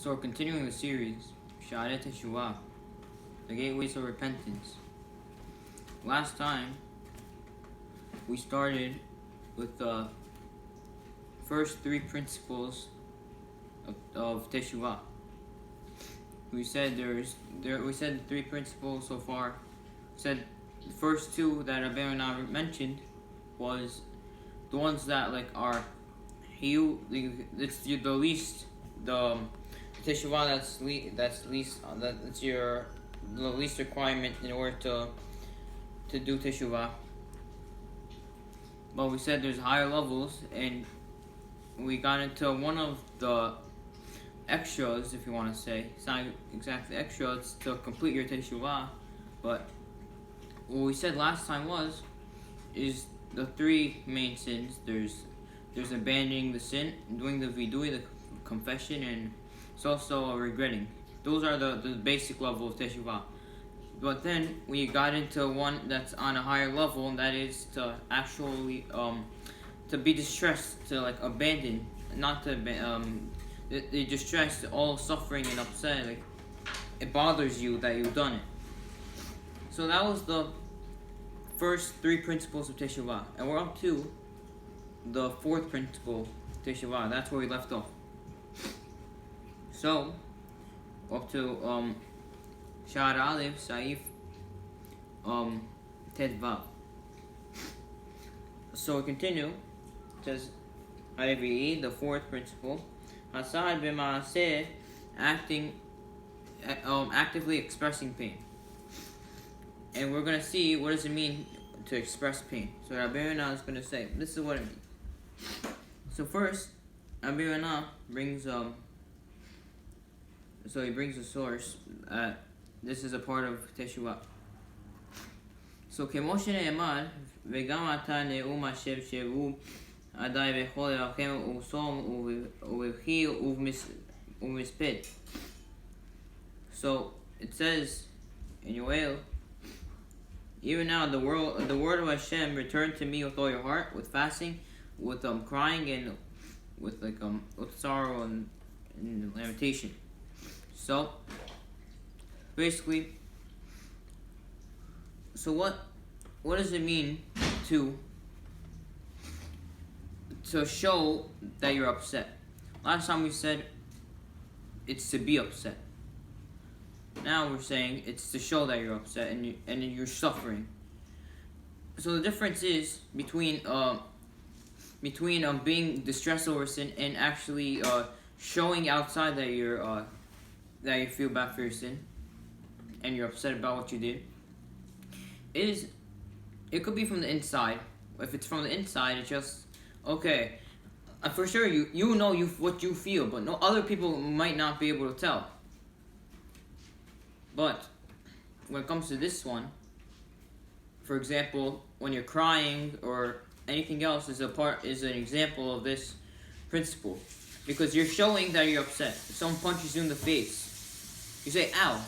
So we're continuing the series, Shaare Teshuva, the gateways of repentance. Last time, we started with the first three principles of Teshuva. We said we said the three principles so far. We said the first two that Ronnie mentioned was the ones that are it's the least the teshuva that's the least requirement in order to do teshuva. But we said there's higher levels, and we got into one of the extras, if you want to say. It's not exactly extra, it's to complete your teshuva. But what we said last time is the three main sins. There's abandoning the sin, doing the vidui, the confession, and it's also regretting. Those are the basic level of teshuva. But then we got into one that's on a higher level, and that is to actually to be distressed, to abandon, not to the distress, all suffering and upset. It bothers you that you've done it. So that was the first three principles of teshuva, and we're up to the fourth principle, teshuva. That's where we left off. So, up to Sha'ar Aleph, Saif, Tet Vav. So we continue. It says, Harevi'i, the fourth principle, Hasad b'ma'aseh, actively expressing pain. And we're going to see what does it mean to express pain. So Rabbi Ronnie is going to say, this is what it means. So first, Rabbi Ronnie brings he brings a source. This is a part of teshuva. So כמו שנאמר, וגם אתה נאום השם שהוא עדיי בכל ירחם ובשום ובבכי ובמספד. So it says in Yoel, even now the word of Hashem returned to me with all your heart, with fasting, with crying, and with sorrow and lamentation. So basically, so what does it mean to show that you're upset? Last time we said it's to be upset. Now we're saying it's to show that you're upset and you're suffering. So the difference is between being distressed over sin and actually showing outside that that you feel bad for your sin and you're upset about what you did. It could be from the inside. If it's from the inside, it's just okay. For sure, you know what you feel, but no other people might not be able to tell. But when it comes to this one, for example, when you're crying or anything else is an example of this principle, because you're showing that you're upset. If someone punches you in the face, you say "ow."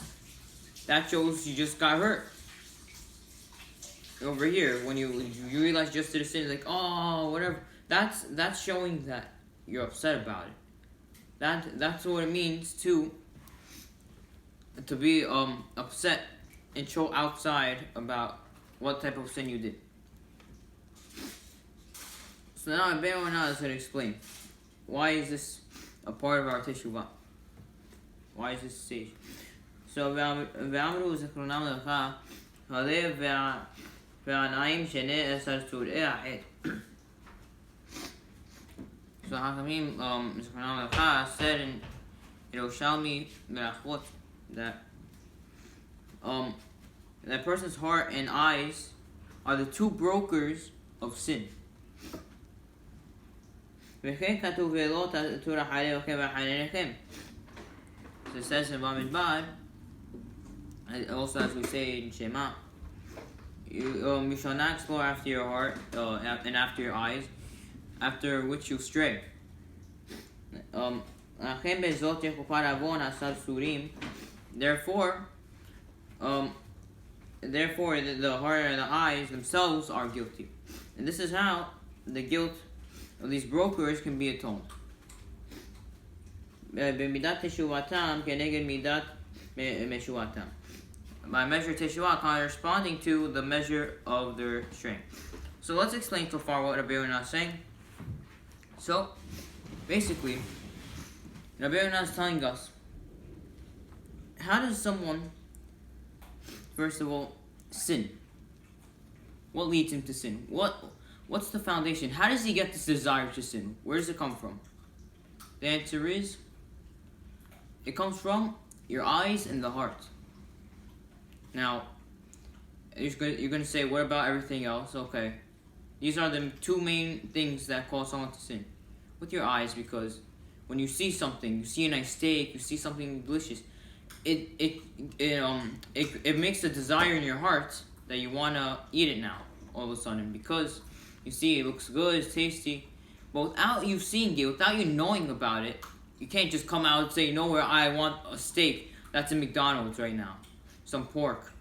That shows you just got hurt. Over here, when you realize you just did a sin, oh whatever. That's showing that you're upset about it. That's what it means to be upset and show outside about what type of sin you did. So now Rabbi Ronnie is going to explain why is this a part of our teshuva. Why is this stage? So ואמרו זיכרונם לברכה, הלב והעיניים שני עשר צורי החטא. So Hakamim זיכרונם לברכה said in Yerushalmi Merachot that that person's heart and eyes are the two brokers of sin. וכן כתוב ולא תטורח עליכם ועיניכם. So it says in Bamidbar, also as we say in Shema, you shall not explore after your heart and after your eyes, after which you stray. Therefore, the heart and the eyes themselves are guilty. And this is how the guilt of these brokers can be atoned. במידת תשובתם כנגד מידת משועתם. By measure teshuva corresponding to the measure of their strength. So let's explain so far what Rabbi Yonah is saying. So, basically, Rabbi Yonah is telling us, how does someone, first of all, sin? What leads him to sin? What's the foundation? How does he get this desire to sin? Where does it come from? The answer is, it comes from your eyes and the heart. Now, you're going to say, what about everything else? Okay. These are the two main things that cause someone to sin. With your eyes, because when you see something, you see a nice steak, you see something delicious, it makes a desire in your heart that you want to eat it now, all of a sudden, because you see it looks good, it's tasty. But without you seeing it, without you knowing about it, you can't just come out and say, you know where, I want a steak that's in McDonald's right now. Some pork.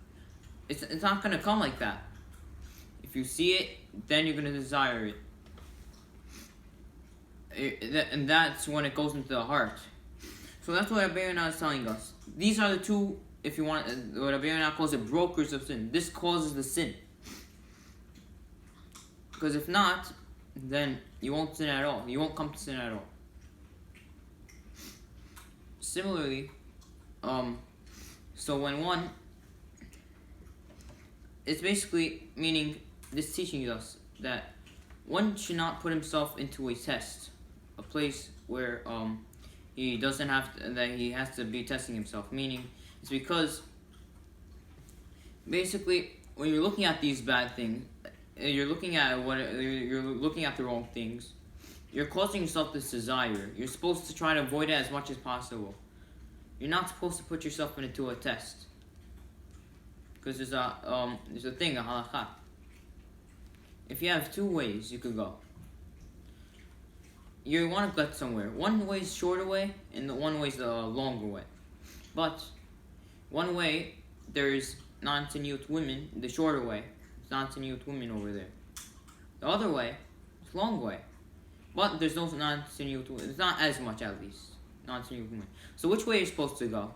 It's not going to come like that. If you see it, then you're going to desire it. And that's when it goes into the heart. So that's what Rabbi Yonah is telling us. These are the two, if you want, what Rabbi Yonah calls it, brokers of sin. This causes the sin. Because if not, then you won't sin at all. You won't come to sin at all. Similarly, so when one, it's basically meaning, this teaching us that one should not put himself into a test, a place where he doesn't have to, that he has to be testing himself. Meaning, it's because basically when you're looking at these bad things, you're looking at the wrong things. You're causing yourself this desire. You're supposed to try to avoid it as much as possible. You're not supposed to put yourself into a test. Because there's a thing, a halakha. If you have two ways you could go. You want to get somewhere. One way is shorter way, and the one way is the longer way. But one way, there's non-tenute women. The shorter way, it's non-tenute women over there. The other way, it's long way. But there's no non-tenute women. It's not as much, at least. Non-tenute women. So which way are you supposed to go?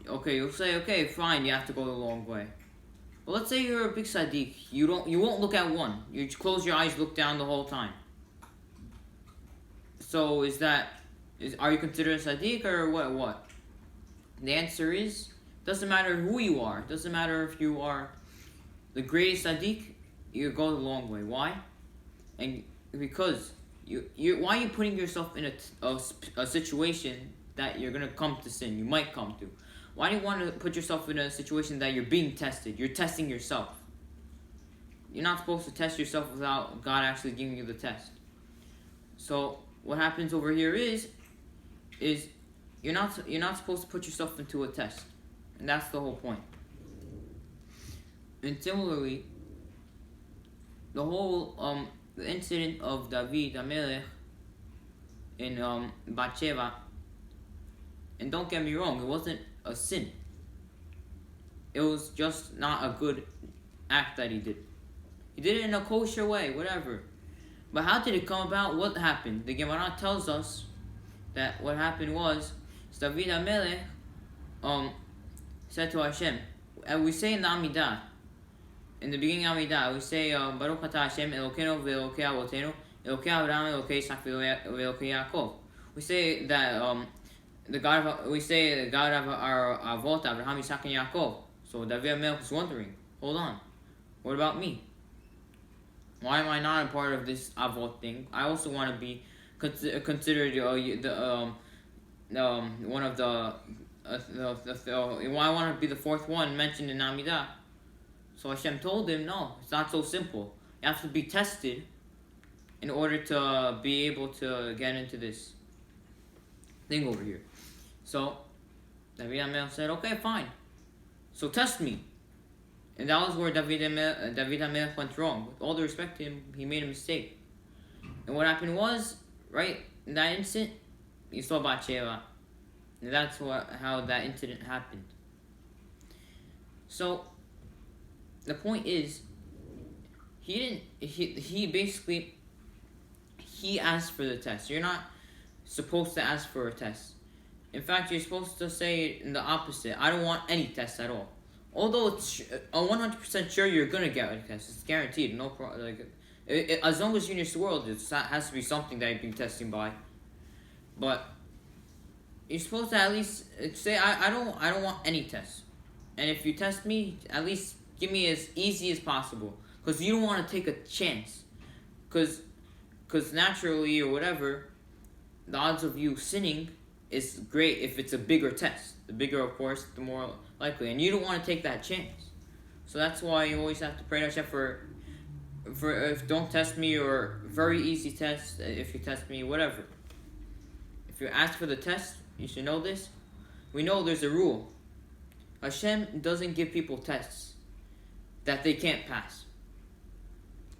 Okay, you'll say, okay, fine, you have to go the long way. But let's say you're a big tzaddik. You won't look at one. You just close your eyes, look down the whole time. So are you considered a tzaddik or what? The answer is, doesn't matter who you are. Doesn't matter if you are the greatest tzaddik, you go the long way. Why? And because why are you putting yourself in a situation that you're gonna come to sin? You might come to. Why do you want to put yourself in a situation that you're being tested? You're testing yourself. You're not supposed to test yourself without God actually giving you the test. So what happens over here is you're not supposed to put yourself into a test, and that's the whole point. And similarly, the whole the incident of David HaMelech in Bathsheba, and don't get me wrong, it wasn't a sin. It was just not a good act that he did. He did it in a kosher way, whatever. But how did it come about? What happened? The Gemara tells us that what happened was David HaMelech said to Hashem, and we say in the Amidah, in the beginning of Amidah, we say Baruch Atah Hashem Elokeinu ve'Elokei Avotenu Elokei Avraham Elokei Yitzchak ve'Elokei Yaakov. We say that the God of our Avot, Abraham, Yitzchak, and Yaakov. So David HaMelech was wondering, hold on, what about me? Why am I not a part of this Avot thing? I also want to be considered one of the I want to be the fourth one mentioned in Amidah. So Hashem told him, no, it's not so simple. You have to be tested in order to be able to get into this thing over here. So David HaMelech said, okay, fine. So test me. And that was where David HaMelech went wrong. With all the respect to him, he made a mistake. And what happened was, right, in that instant, he saw Bathsheba. And that's how that incident happened. So, the point is, he basically asked for the test. You're not, supposed to ask for a test. In fact, you're supposed to say it in the opposite. I don't want any tests at all. Although it's 100% sure you're gonna get a test, it's guaranteed. No problem. Like, as long as you're in this world, it has to be something that you've been testing by. But you're supposed to at least say, I don't want any tests. And if you test me, at least give me as easy as possible, because you don't want to take a chance. Because naturally or whatever, the odds of you sinning is great if it's a bigger test. The bigger, of course, the more likely. And you don't want to take that chance. So that's why you always have to pray to Hashem for if don't test me, or very easy test if you test me, whatever. If you ask for the test, you should know this. We know there's a rule. Hashem doesn't give people tests that they can't pass.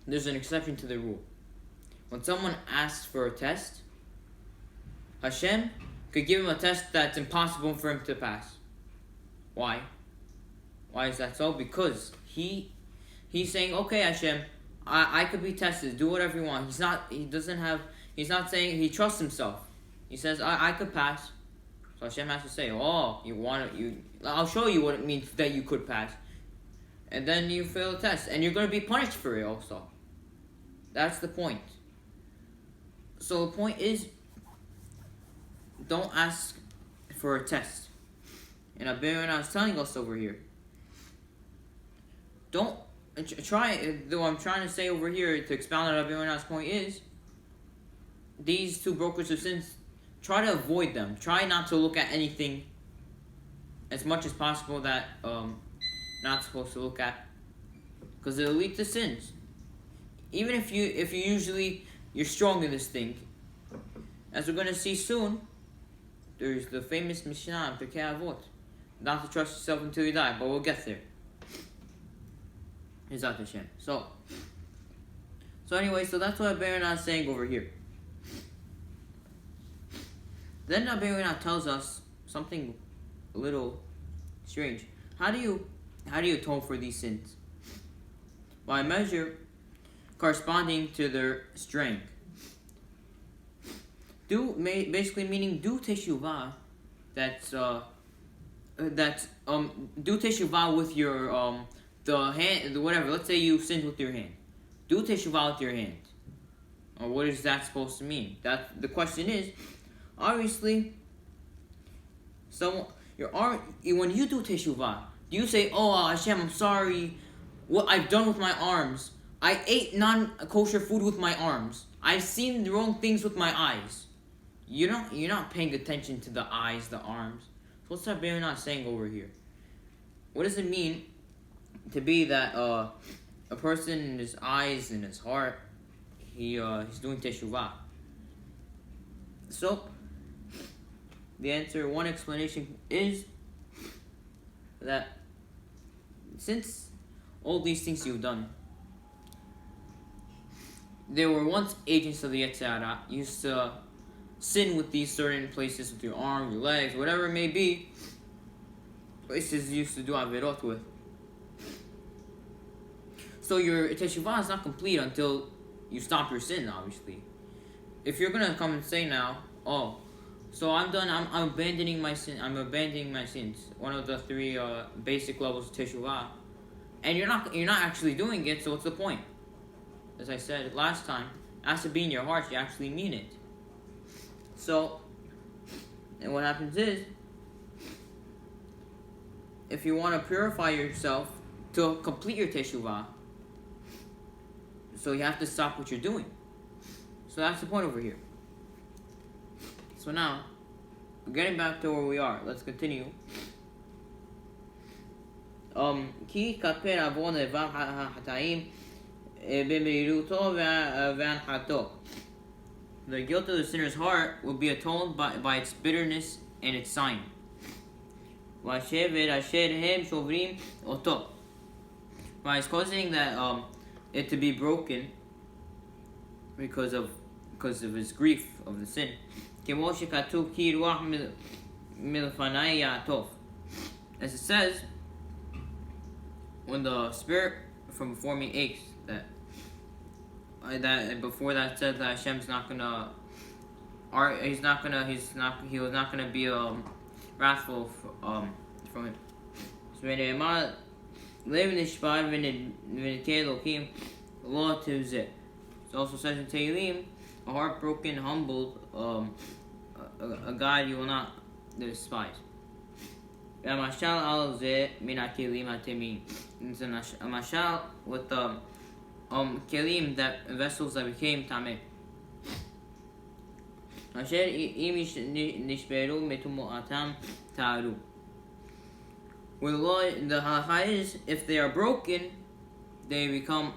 There's an exception to the rule. When someone asks for a test, Hashem could give him a test that's impossible for him to pass. Why? Why is that so? Because he's saying, okay, Hashem, I could be tested. Do whatever you want. He's not saying he trusts himself. He says, I could pass. So Hashem has to say, I'll show you what it means that you could pass. And then you fail the test. And you're going to be punished for it also. That's the point. So the point is, don't ask for a test. And Abirana is telling us over here, don't try, though I'm trying to say over here to expound on Abirana's point is, these two brokers of sins, try to avoid them. Try not to look at anything as much as possible that not supposed to look at, because it'll lead to sins. Even if you're strong in this thing, as we're going to see soon, there's the famous Mishnah in Pirkei Avot, not to trust yourself until you die, but we'll get there. Hizat Hashem. So anyway, so that's what Abirana is saying over here. Then Abirana tells us something a little strange. How do you atone for these sins? By a measure corresponding to their strength. Basically meaning do teshuva. Do teshuva with your the hand, whatever. Let's say you sinned with your hand. Do teshuva with your hand. Or what is that supposed to mean? That the question is, obviously, when you do teshuva, do you say, "Oh Hashem, I'm sorry, what I've done with my arms. I ate non-kosher food with my arms. I've seen the wrong things with my eyes." You're not paying attention to the eyes, the arms. So what's Abirana saying over here? What does it mean to be that a person in his eyes and his heart, he's doing teshuva? So the answer, one explanation is that since all these things you've done, they were once agents of the Yetzer Hara, used to sin with these certain places, with your arms, your legs, whatever it may be, places you used to do averot with. So your teshuvah is not complete until you stop your sin, obviously. If you're going to come and say now, oh, so I'm done, I'm abandoning my sin, I'm abandoning my sins, one of the three basic levels of teshuvah, and you're not actually doing it, so what's the point? As I said last time, it has to be in your heart, you actually mean it. So, and what happens is, if you want to purify yourself to complete your teshuvah, so you have to stop what you're doing. So that's the point over here. So now, getting back to where we are, let's continue. Ki kaper avon evav ha'hata'im b'meriruto v'anhato. The guilt of the sinner's heart will be atoned by its bitterness and its sign. By it's causing that it to be broken because of his grief of the sin. As it says, when the spirit from before me aches, that before that said that Hashem's not gonna he was not gonna be wrathful from him. So ונאמר לב נשבר ונטה אלוקים לא תבזה. It also says in Tehillim, a heartbroken, humbled, a God you will not despise. והמשל על זה מן הכלים הטמאים. It's a mashal with the kelim, that vessels that became tameh. אשר אם נשברו מטומאתם טהרו. With law, the halacha is, if they are broken, they become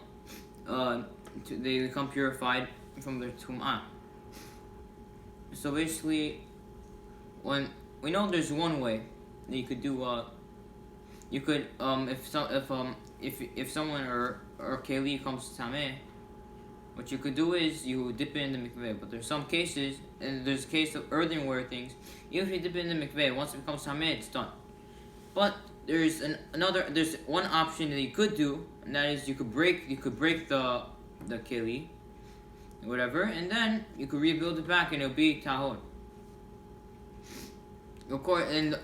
purified from their tum'ah. So basically, when we know there's one way that you could do, if someone or keli comes to tameh, what you could do is you dip it in the mikveh. But there's some cases, and there's a case of earthenware things. Even if you dip it in the mikveh, once it becomes tameh, it's done. But there's one option that you could do, and that is you could break the keli, whatever, and then you could rebuild it back, and it'll be tahor. Of course, and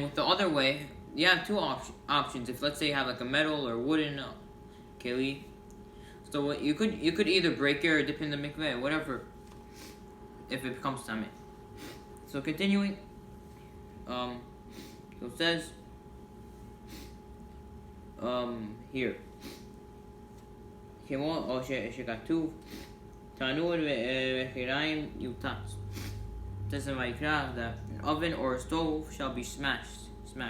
with the other way, you have two options. If let's say you have like a metal or wooden keli, so what you could either break it or dip in the mikveh, whatever, if it becomes tameh. So continuing, so it says here, כמו או שכתוב תנור וחיריים יוטס. It says in Vayikra that an oven or a stove shall be smashed. So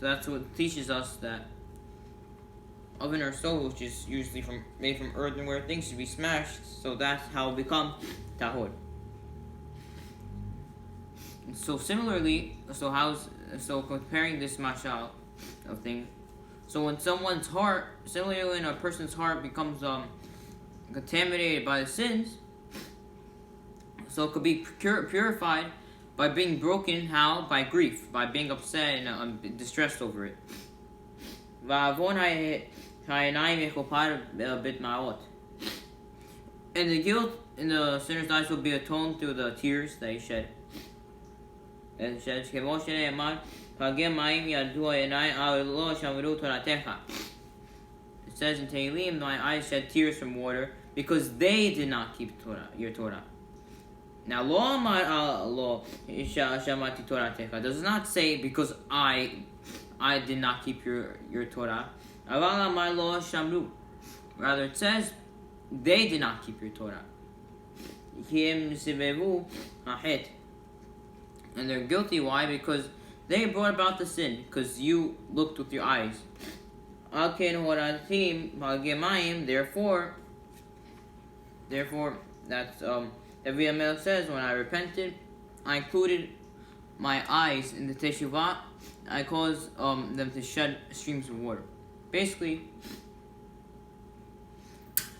that's what teaches us that oven or stove, which is usually made from earthenware things, should be smashed. So that's how it become tahor. So similarly, so comparing this mashal of things. So when someone's heart, similarly when a person's heart becomes contaminated by the sins, so it could be purified by being broken. How? By grief, by being upset and distressed over it. And the guilt in the sinner's eyes will be atoned through the tears that he shed. It says in Tehillim, my eyes shed tears from water because they did not keep your Torah. Now, lo shamati toratecha does not say because I did not keep your Torah. Rather, it says they did not keep your Torah. And they're guilty. Why? Because they brought about the sin. Because you looked with your eyes. Therefore, that's David HaMelech says, when I repented, I included my eyes in the teshuva. I caused them to shed streams of water. Basically,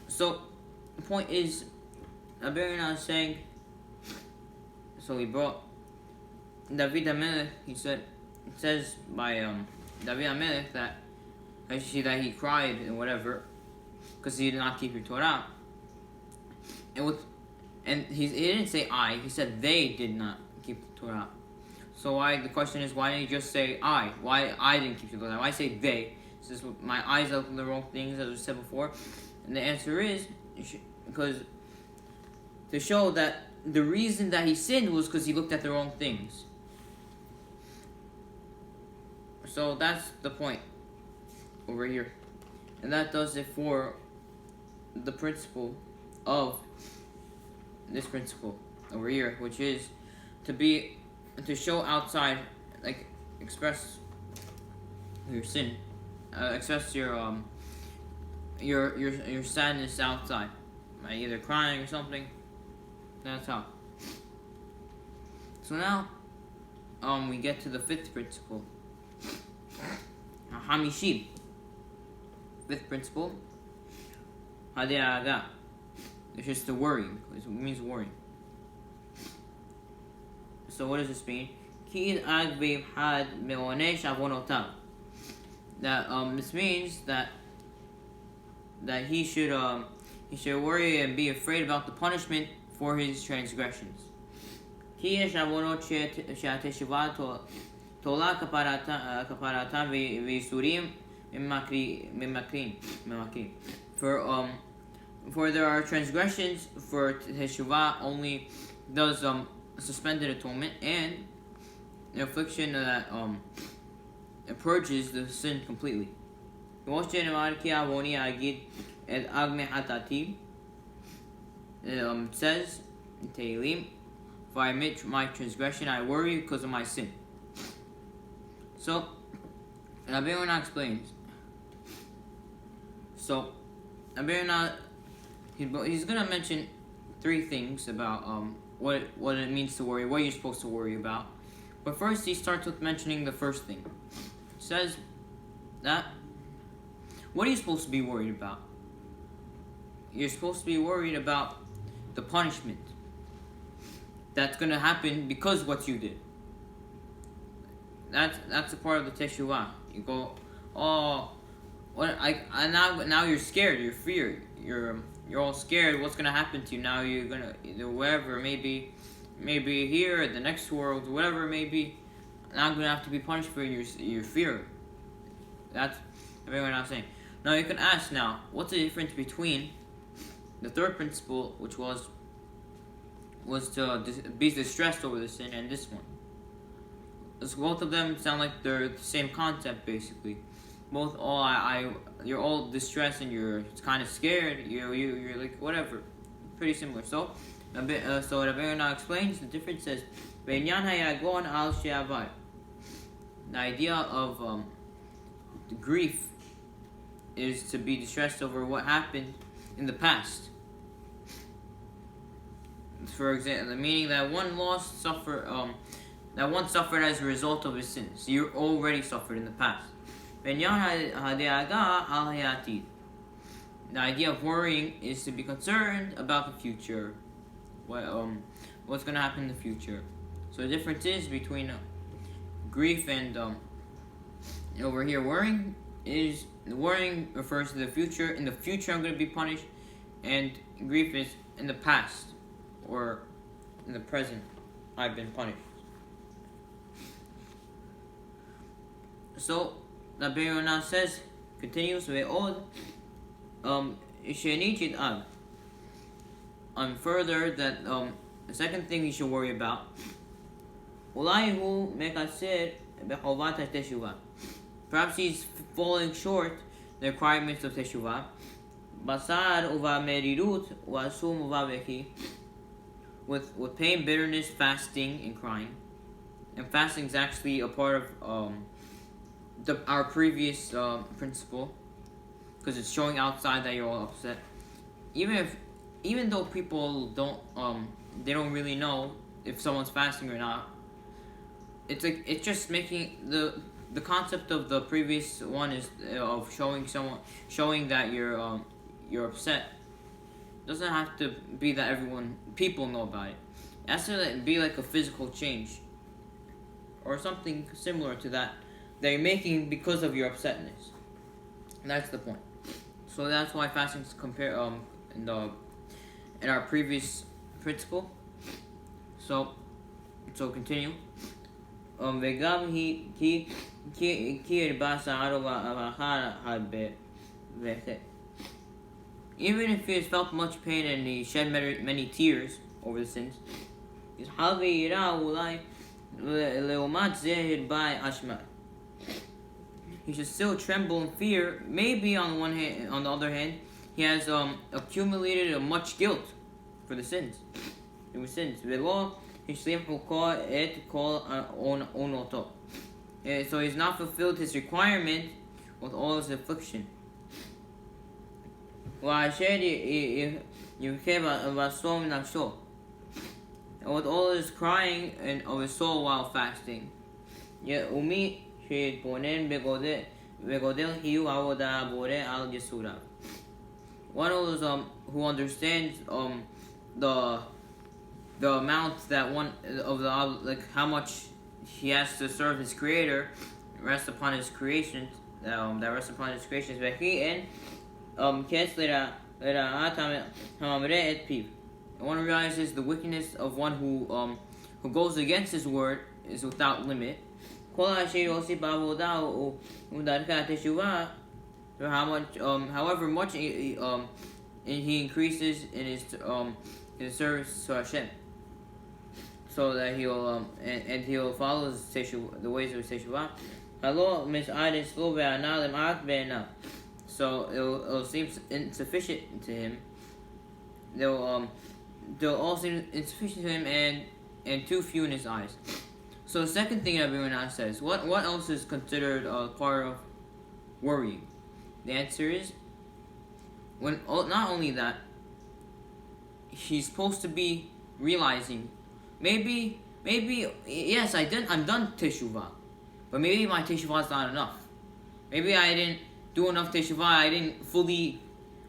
so the point is, Abirina is saying, so he brought David HaMelech, it says by David HaMelech that he cried and whatever, because he did not keep your Torah. And he didn't say I, he said they did not keep the Torah. So the question is, why didn't he just say I? Why I didn't keep the Torah? Why say they? Says my eyes looked at the wrong things, as we said before. And the answer is because to show that the reason that he sinned was because he looked at the wrong things. So that's the point over here. And that does it for the principle of this principle over here, which is to show outside, like express your sin, express your sadness outside, by either crying or something. That's how. So now, we get to the fifth principle. Hamishim. Fifth principle. Hade'aga. It's just the worrying. It means worrying. So what does this mean? That this means that he should worry and be afraid about the punishment for his transgressions. כי יש עוונות שהתשובה תולה כפרתם וייסורים ממכרים. For there are transgressions, for teshuva only does suspended atonement, and the affliction that it purges the sin completely. It says in Tehillim, if I admit my transgression, I worry because of my sin. So, Rabbi Ronnie explains. So, Rabbi Ronnie, he's going to mention three things about what it means to worry, what you're supposed to worry about. But first, he starts with mentioning the first thing. He says that, what are you supposed to be worried about? You're supposed to be worried about the punishment that's going to happen because of what you did. That's a part of the teshuva. You go, oh, now you're scared, you're feared, you're all scared. What's gonna happen to you now? You're gonna wherever, maybe here, the next world, whatever it may be. Now I'm gonna have to be punished for your fear. That's everyone I'm saying. Now you can ask now, what's the difference between the third principle, which was to be distressed over the sin, and this one? Because both of them sound like they're the same concept, basically. Both you're all distressed and you're kind of scared. You're like whatever, pretty similar. So Rabbi Ronnie explains the difference. Says the idea of the grief is to be distressed over what happened in the past. For example, meaning that one suffered as a result of his sins. So you already suffered in the past. The idea of worrying is to be concerned about the future, what's going to happen in the future. So the difference is between grief and over here worrying refers to the future. In the future I'm going to be punished, and grief is in the past or in the present I've been punished. So Rabbi Ronnie says, continues ve'od shenit yid'ag. Further, that the second thing you should worry about, ulai hu mekasir bechovat teshuva. Perhaps he's falling short the requirements of teshuva. Basar uva merirut uasum uva veki. With pain, bitterness, fasting, and crying. And fasting is actually a part of our previous principle, because it's showing outside that you're all upset. Even though people don't really know if someone's fasting or not, it's just making the concept of the previous one is of showing that you're upset. It doesn't have to be that people know about it. It has to be like a physical change or something similar to that you're making because of your upsetness. And that's the point. So that's why fasting is compared in our previous principle. So continue. וגם כי הרבה שערו ואכל הרבה וחטא. Even if he has felt much pain and he shed many tears over the sins, יזחל ויראה אולי לעומת זה הרבה אשמה. He should still tremble in fear. Maybe on the other hand, he has accumulated much guilt for the sins. ולא השלים חוקו את כל עונותו. So he's not fulfilled his requirement with all his affliction. ואשר יבכה בסום נפשו. And with all his crying and of his soul while fasting. ומי שהתבונן בגודל חיוב העבודה הבורא על יסוריו. One of those who understands the amount that one of the like how much he has to serve his creator rests upon his creations, that rests upon his creations. וכי קץ לרעת הממרה את פיו. One realizes the wickedness of one who goes against his word is without limit. However much he increases in his service to Hashem, so that he'll and he'll follow the ways of teshuva. So it'll seem insufficient to him. They'll all seem insufficient to him and too few in his eyes. So the second thing everyone else says, what else is considered part of worrying? The answer is, not only that, he's supposed to be realizing, maybe yes, I'm done teshuva, but maybe my teshuva is not enough. Maybe I didn't do enough teshuva. I didn't fully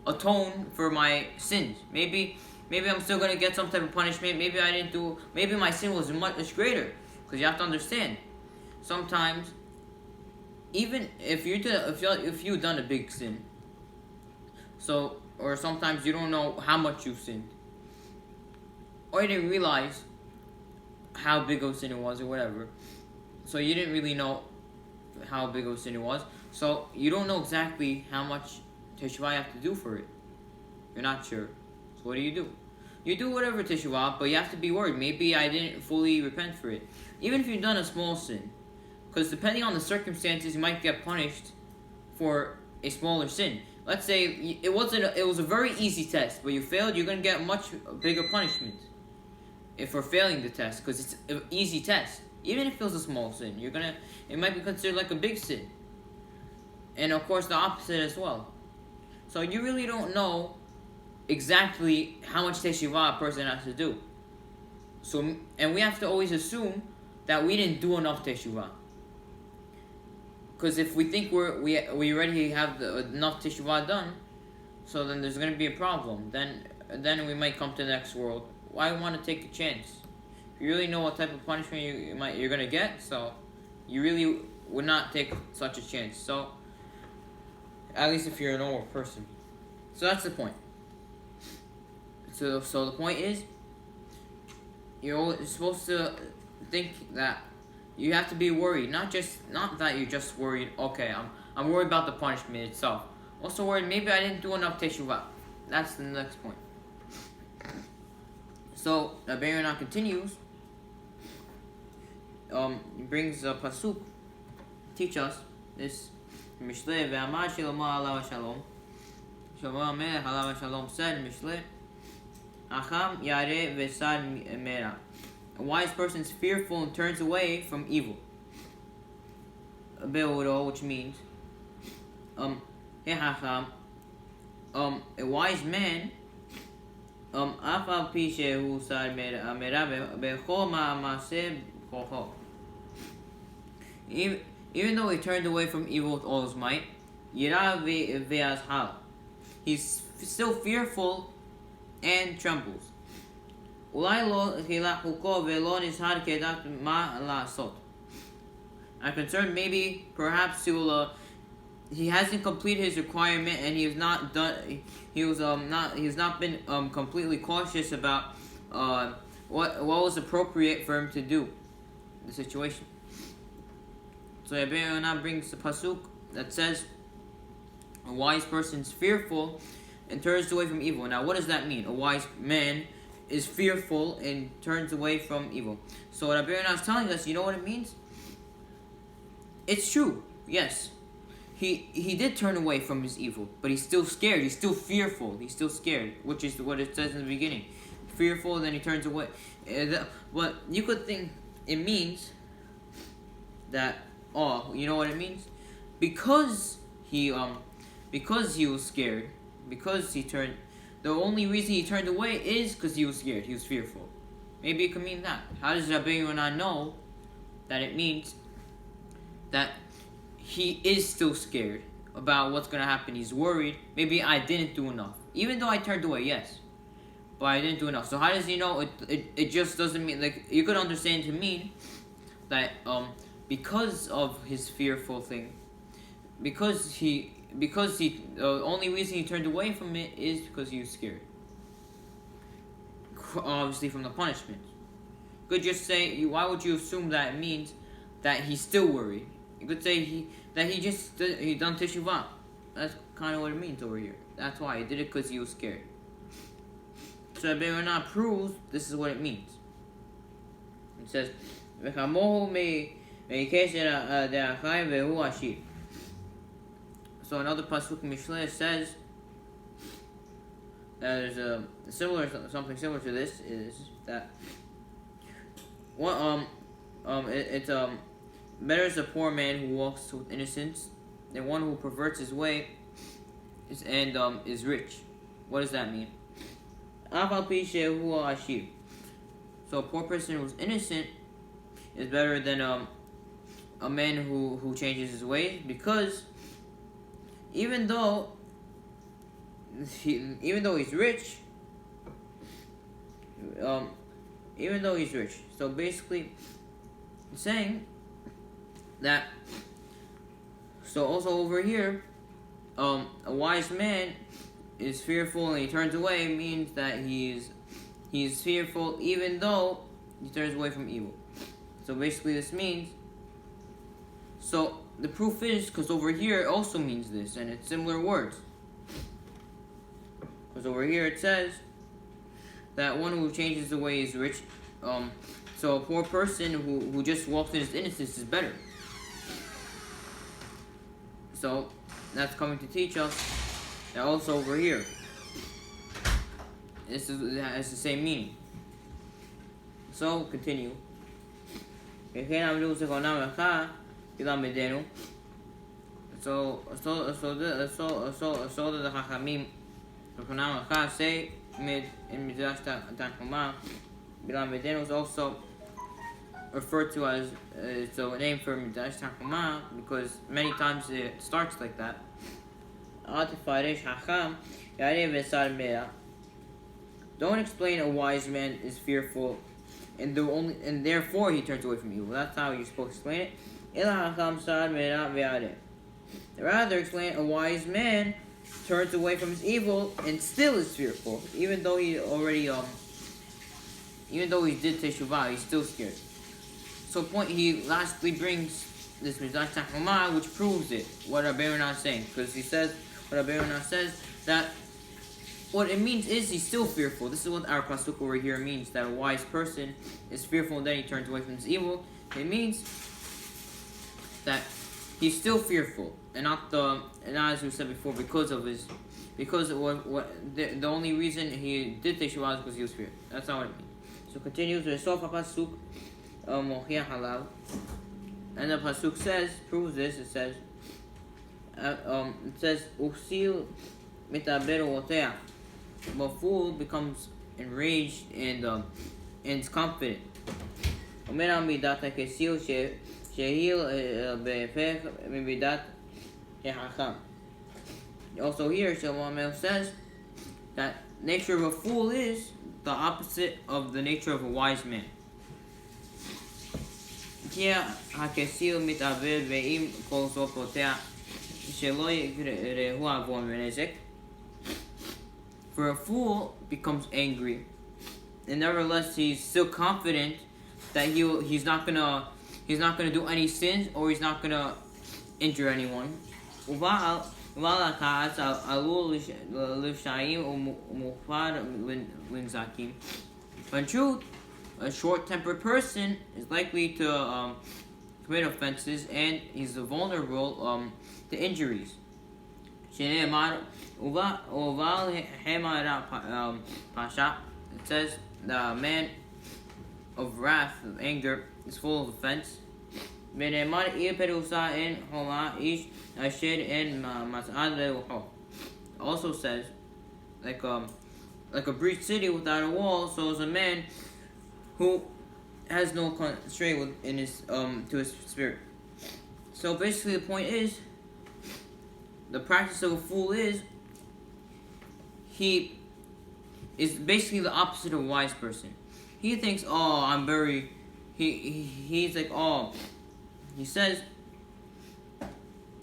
atone for my sins. Maybe I'm still gonna get some type of punishment. Maybe I didn't do. Maybe my sin was much greater. Because you have to understand, sometimes, even if you've done a big sin, or sometimes you don't know how much you've sinned, or you didn't realize how big of a sin it was, or whatever. So you didn't really know how big of a sin it was. So you don't know exactly how much teshuva you have to do for it. You're not sure. So what do? You do whatever teshuva, but you have to be worried. Maybe I didn't fully repent for it. Even if you've done a small sin. Because depending on the circumstances, you might get punished for a smaller sin. Let's say it was a very easy test, but you failed, you're going to get much bigger punishment for failing the test, because it's an easy test. Even if it was a small sin, it might be considered like a big sin. And of course the opposite as well. So you really don't know exactly how much teshuva a person has to do. So, and we have to always assume that we didn't do enough teshuva. Because if we think we already have enough teshuva done, so then there's going to be a problem. Then we might come to the next world. Why want to take a chance? If you really know what type of punishment you're going to get, so you really would not take such a chance. So, at least if you're a normal person. So that's the point. So the point is, you're supposed to think that you have to be worried. Not that you're just worried. Okay, I'm worried about the punishment itself. Also worried, maybe I didn't do enough teshuva. That's the next point. So Rabbi Ronnie continues. He brings a pasuk, teach us this. Mishle ve'amar shlomo alav shalom. Shlomo HaMelech alav shalom said in Mishle, Acham yare v'sad mera. A wise person is fearful and turns away from evil. Be'oro, which means, a wise man, af al pi shehu sad mera bechol ma'aseh kocho. Even though he turned away from evil with all his might, yira ve'azhal, he's still fearful and trembles. I'm concerned maybe perhaps he hasn't completed his requirement and he has not done. He has not been completely cautious about what was appropriate for him to do in the situation. So Rabbi Ronnie brings the pasuk that says, a wise person is fearful and turns away from evil. Now, what does that mean? A wise man is fearful and turns away from evil. So what Rabbi Ronnie is telling us, you know what it means? It's true, yes. He did turn away from his evil, but he's still scared. He's still fearful. He's still scared, which is what it says in the beginning. Fearful, then he turns away. But you could think it means that, you know what it means? Because he was scared, because he turned. The only reason he turned away is because he was scared. He was fearful. Maybe it could mean that. How does Rabbi Ronnie know that it means that he is still scared about what's going to happen? He's worried. Maybe I didn't do enough. Even though I turned away, yes. But I didn't do enough. So how does he know? It just doesn't mean, like, you could understand to mean that because of his fearful thing, because the only reason he turned away from it is because he was scared. Obviously from the punishment. could just say, why would you assume that it means that he's still worried? You could say he done teshuva. That's kind of what it means over here. That's why he did it, because he was scared. So Ronnie proves this is what it means. It says, so another pasuk in Mishle says that there's something similar to this, is that it's better is a poor man who walks with innocence than one who perverts his way is rich. What does that mean? So a poor person who's innocent is better than a man who changes his ways, because even though he's rich, so basically it's saying that. So also over here, a wise man is fearful and he turns away, means that he's fearful even though he turns away from evil. So basically this means, so the proof is, because over here it also means this, and it's similar words. Because over here it says that one who changes the way is rich. So a poor person who just walks in his innocence is better. So that's coming to teach us that also over here it has the same meaning. So continue. So the Chachamim say in Midrash Tanchuma, Bilam is also referred to as so a name for Midrash Tanchuma, because many times it starts like that. Don't explain a wise man is fearful and therefore he turns away from evil. That's how you're supposed to explain it. Rather explain a wise man turns away from his evil and still is fearful, even though he already even though he did teshuva, he's still scared. So he lastly brings this Midrash Tanchuma, which proves it, what Rabbi Ronnie is saying, because he says, that what it means is he's still fearful. This is what our pasuk over here means, that a wise person is fearful and then he turns away from his evil. It means that he's still fearful, and not as we said before, because the only reason he did teshuva is because he was feared. That's not what it means. So continues with Sof HaPasuk Mochiach Halav, and the pasuk proves this. It says Usil mitaber uoteach. A fool becomes enraged and is confident. Omer midat hakesil shehil be'efech midat hacham. Also here, Shlomo says that nature of a fool is the opposite of the nature of a wise man. Hakesil mitaber ve'im kol sopoteach shelo yigrehu avon v'nezek. For a fool becomes angry, and nevertheless he's still confident that he's not gonna do any sins, or he's not gonna injure anyone. But in truth, a short-tempered person is likely to commit offenses, and he's vulnerable to injuries. It says the man of wrath, of anger, is full of offense. Also says, like a breached city without a wall, so is a man who has no constraint in his to his spirit. So basically, the point is, the practice of a fool is he is basically the opposite of a wise person. He thinks, oh, I'm very. He's like, oh. He says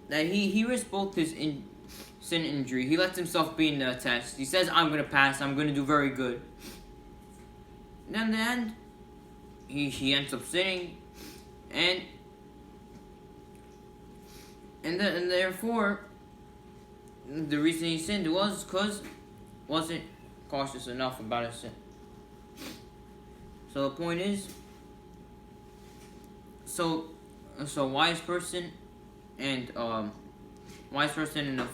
that he risks both his sin injury. He lets himself be in the test. He says, I'm gonna pass. I'm gonna do very good. And in the end, he ends up sinning, and therefore the reason he sinned was because wasn't cautious enough about his sin. So the point is, so wise person and a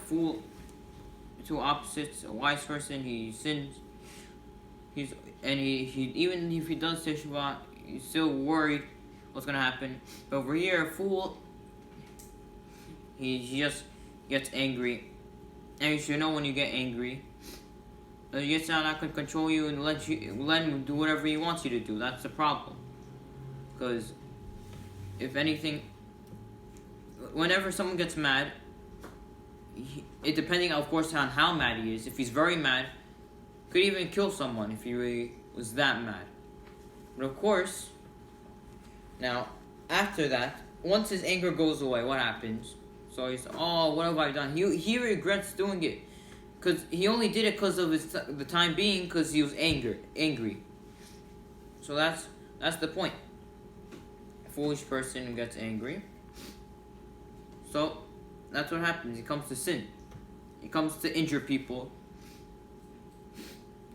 fool, two opposites. A wise person, he sins. He even if he does teshuva, he's still worried what's gonna happen. But over here, a fool, he just gets angry, and you should know when you get angry, the Yitzhak not can control you and let him do whatever he wants you to do. That's the problem. Because if anything, whenever someone gets mad, it depending, of course, on how mad he is. If he's very mad, could even kill someone if he really was that mad. But of course, now after that, once his anger goes away, what happens? So he's, oh, what have I done? He regrets doing it, because he only did it because of the time being, because he was angry. So that's the point. A foolish person gets angry. So that's what happens. He comes to sin. He comes to injure people.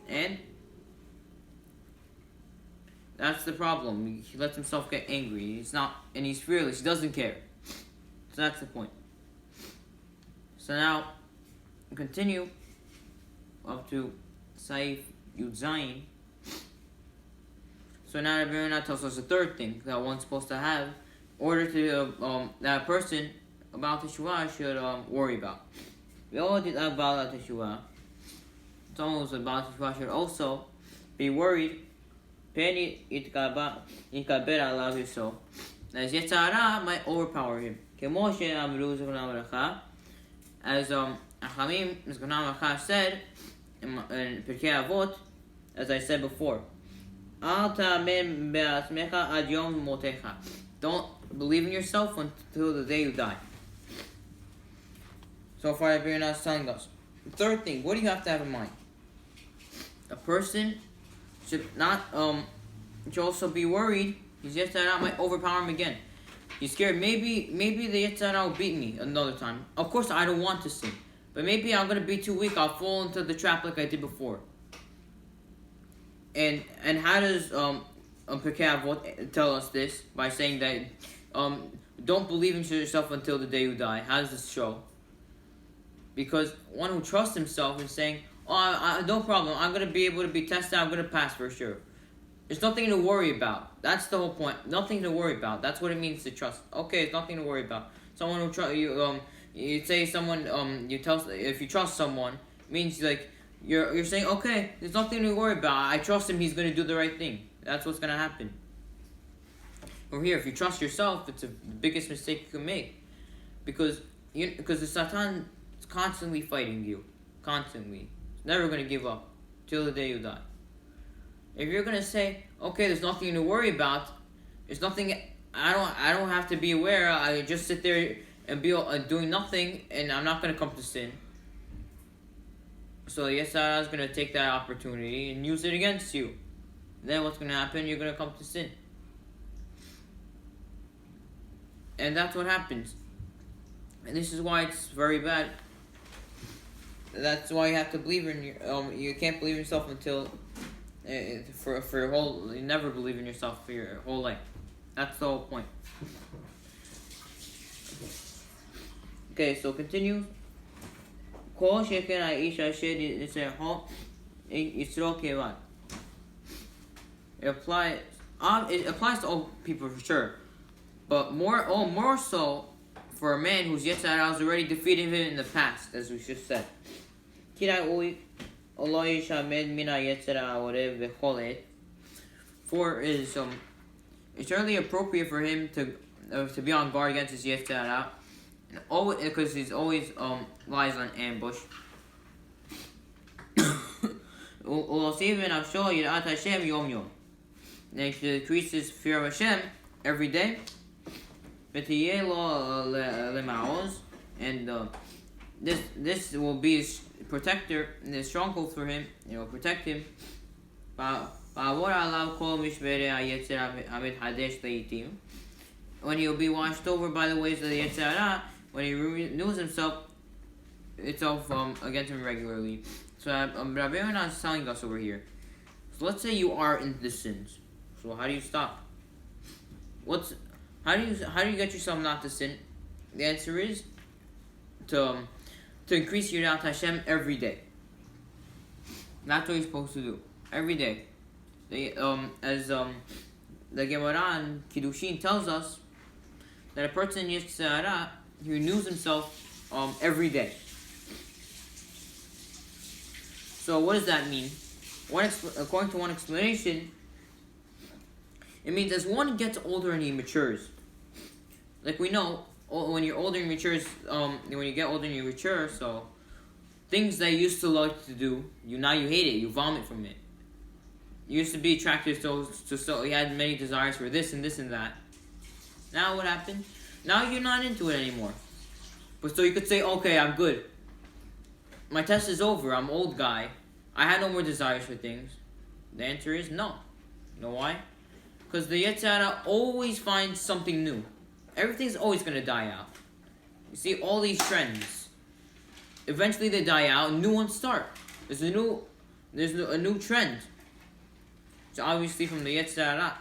And that's the problem. He lets himself get angry. He's fearless. He doesn't care. So that's the point. So now, continue up to Saif Yud Zayin. So now the Ronnie tells us the third thing that one's supposed to have in order to that a person about teshuva should worry about. Someone who's about teshuva should also be worried. As Yetzer Hara might overpower him. As Achamim said in Pirkei Avot, as I said before, don't believe in yourself until the day you die. So far, the Ronnie is telling us. The third thing, what do you have to have in mind? A person should not should also be worried. His Yetzer Hara might overpower him again. He's scared. Maybe the Yetzer Hara will beat me another time. Of course, I don't want to sin, but maybe I'm gonna be too weak. I'll fall into the trap like I did before. And how does Pirkei Avot tell us this? By saying that don't believe in yourself until the day you die. How does this show? Because one who trusts himself is saying, oh, no problem. I'm gonna be able to be tested. I'm gonna pass for sure. There's nothing to worry about. That's the whole point. Nothing to worry about. That's what it means to trust. Okay, it's nothing to worry about. Someone who trust you. You say someone. If you trust someone, it means like you're saying, okay, there's nothing to worry about. I trust him. He's gonna do the right thing. That's what's gonna happen. Over here, if you trust yourself, it's the biggest mistake you can make, because the Satan is constantly fighting you, constantly. It's never gonna give up till the day you die. If you're gonna say, okay, there's nothing to worry about, there's nothing, I don't have to be aware. I just sit there and be doing nothing, and I'm not gonna come to sin. So Yetzer Hara is gonna take that opportunity and use it against you. Then what's gonna happen? You're gonna come to sin, and that's what happens. And this is why it's very bad. That's why you have to believe in your. You can't believe in yourself until. For your whole, you never believe in yourself for your whole life. That's the whole point. Okay, so continue. It applies to all people for sure, but more so for a man whose Yetzer Hara has already defeated him in the past, as we just said. For it's certainly appropriate for him to be on guard against his Yetzer Hara, because he's always lies on ambush. Then he should increase his fear of Hashem every day. And this will be his protector and his stronghold for him. Protect him בעבור עליו כל משברי היצר המתחדש לעתים. When he'll be washed over by the waves of the Yetzer Hara, when he renews himself against him regularly. So Rabbi Yonah is telling us over here. So let's say you are in the sins. So how do you stop? How do you get yourself not to sin? The answer is to increase Yirat Hashem every day. That's what you're supposed to do every day. As the Gemara in Kiddushin tells us that a person in Yetzer Hara, he renews himself every day. So what does that mean? According to one explanation, it means as one gets older and he matures. Like we know, when you're older and matures, when you get older and you mature, so things that you used to like to do, now you hate it, you vomit from it. You used to be attracted to you had many desires for this and this and that. Now what happened? Now you're not into it anymore. But so you could say, okay, I'm good. My test is over, I'm an old guy. I had no more desires for things. The answer is no. You know why? Because the Yetzer Hara always finds something new. Everything's always going to die out. You see, all these trends, eventually they die out and new ones start. There's a new trend. So obviously from the Yetzer Hara.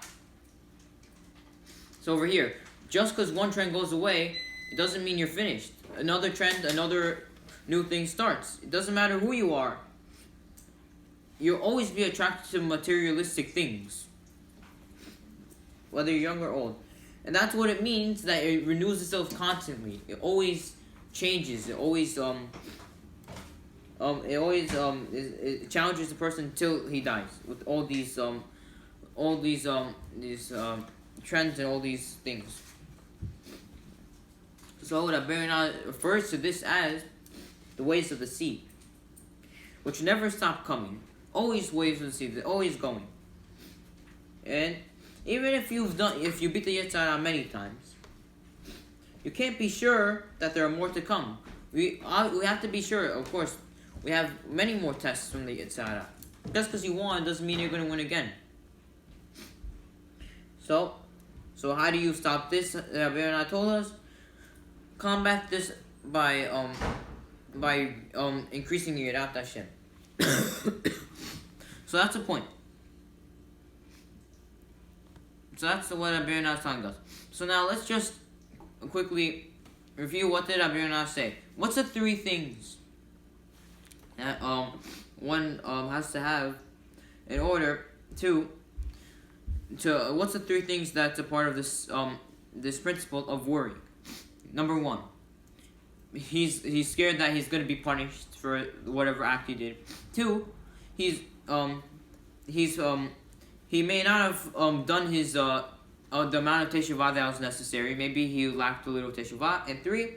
So over here, just because one trend goes away, it doesn't mean you're finished. Another trend, another new thing starts. It doesn't matter who you are. You'll always be attracted to materialistic things, whether you're young or old. And that's what it means that it renews itself constantly. It always changes. It challenges the person until he dies with all these trends and all these things. So Rabbi Yonah refers to this as the waves of the sea, which never stop coming. Always waves of the sea, they're always going. And even if you beat the Yetzer Hara many times, you can't be sure that there are more to come. We have to be sure, of course, we have many more tests from the Yetzer Hara. Just because you won doesn't mean you're going to win again. So how do you stop this? Rabbi Yonah told us, combat this by increasing your Yirat Hashem. So that's the point. So that's what Rabbi Yonah is telling us. So now let's just quickly review what did Rabbi Yonah say. What's the three things that one has to have in order to what's the three things that's a part of this this principle of worry? Number one, he's scared that he's going to be punished for whatever act he did. Two, he may not have done his the amount of teshuva that was necessary. Maybe he lacked a little teshuva. And three,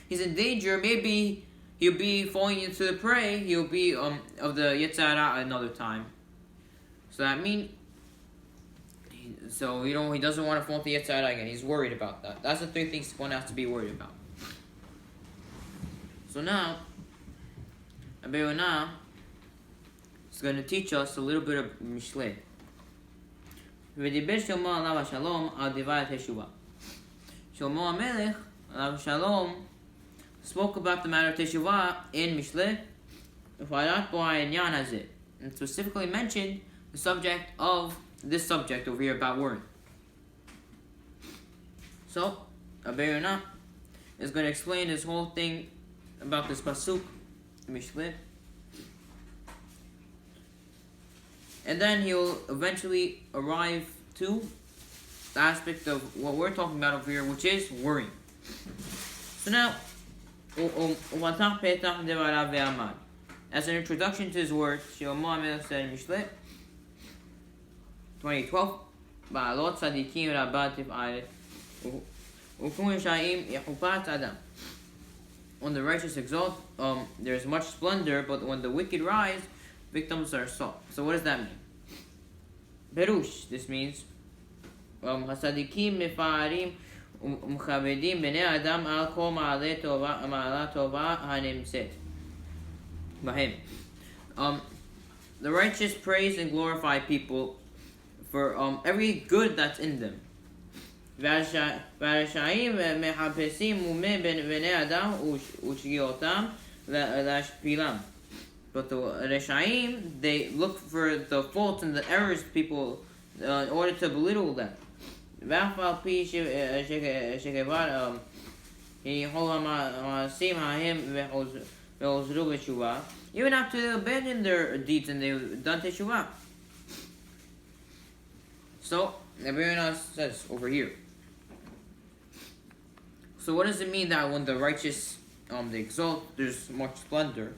he's in danger. Maybe he'll be falling into the prey. He'll be of the Yetzer Hara another time. So that means, he doesn't want to fall into the Yetzer Hara again. He's worried about that. That's the three things one has to be worried about. So now, Rabbi Yonah is going to teach us a little bit of Mishle. ודיבר שלמה עליו השלום על דברי התשובה. שלמה המלך עליו השלום spoke about the matter of teshuva in Mishle, ופרט בו העניין הזה, and specifically mentioned the subject of this subject over here about worry. So, Rabbi Yonah is going to explain this whole thing about this pasuk, Mishle, and then he'll eventually arrive to the aspect of what we're talking about over here, which is worrying. So now, as an introduction to his words, Shlomo HaMelech said in Mishle 20:12, "Ba'alot tzadikim rabat tif'alet, ukum yeshayim yechupat adam." When the righteous exalt, there is much splendor, but when the wicked rise, victims are sought. So what does that mean? Perush. This means Hasadikim mefa'arim umchavedim bnei adam al kol ma'ala tova hanimset bahem. the righteous praise and glorify people for every good that's in them. והרשעים מחפשים מומה בני אדם ושגיאותם להשפילם. But the Reshaim, they look for the faults and the errors of people in order to belittle them. ואף על פי שכבר יהיו המעשים ההם והחזרו בתשובה, even after they abandon their deeds and they've done teshuva. So, Rabbeinu says over here. So what does it mean that when the righteous they exalt, there's much splendor,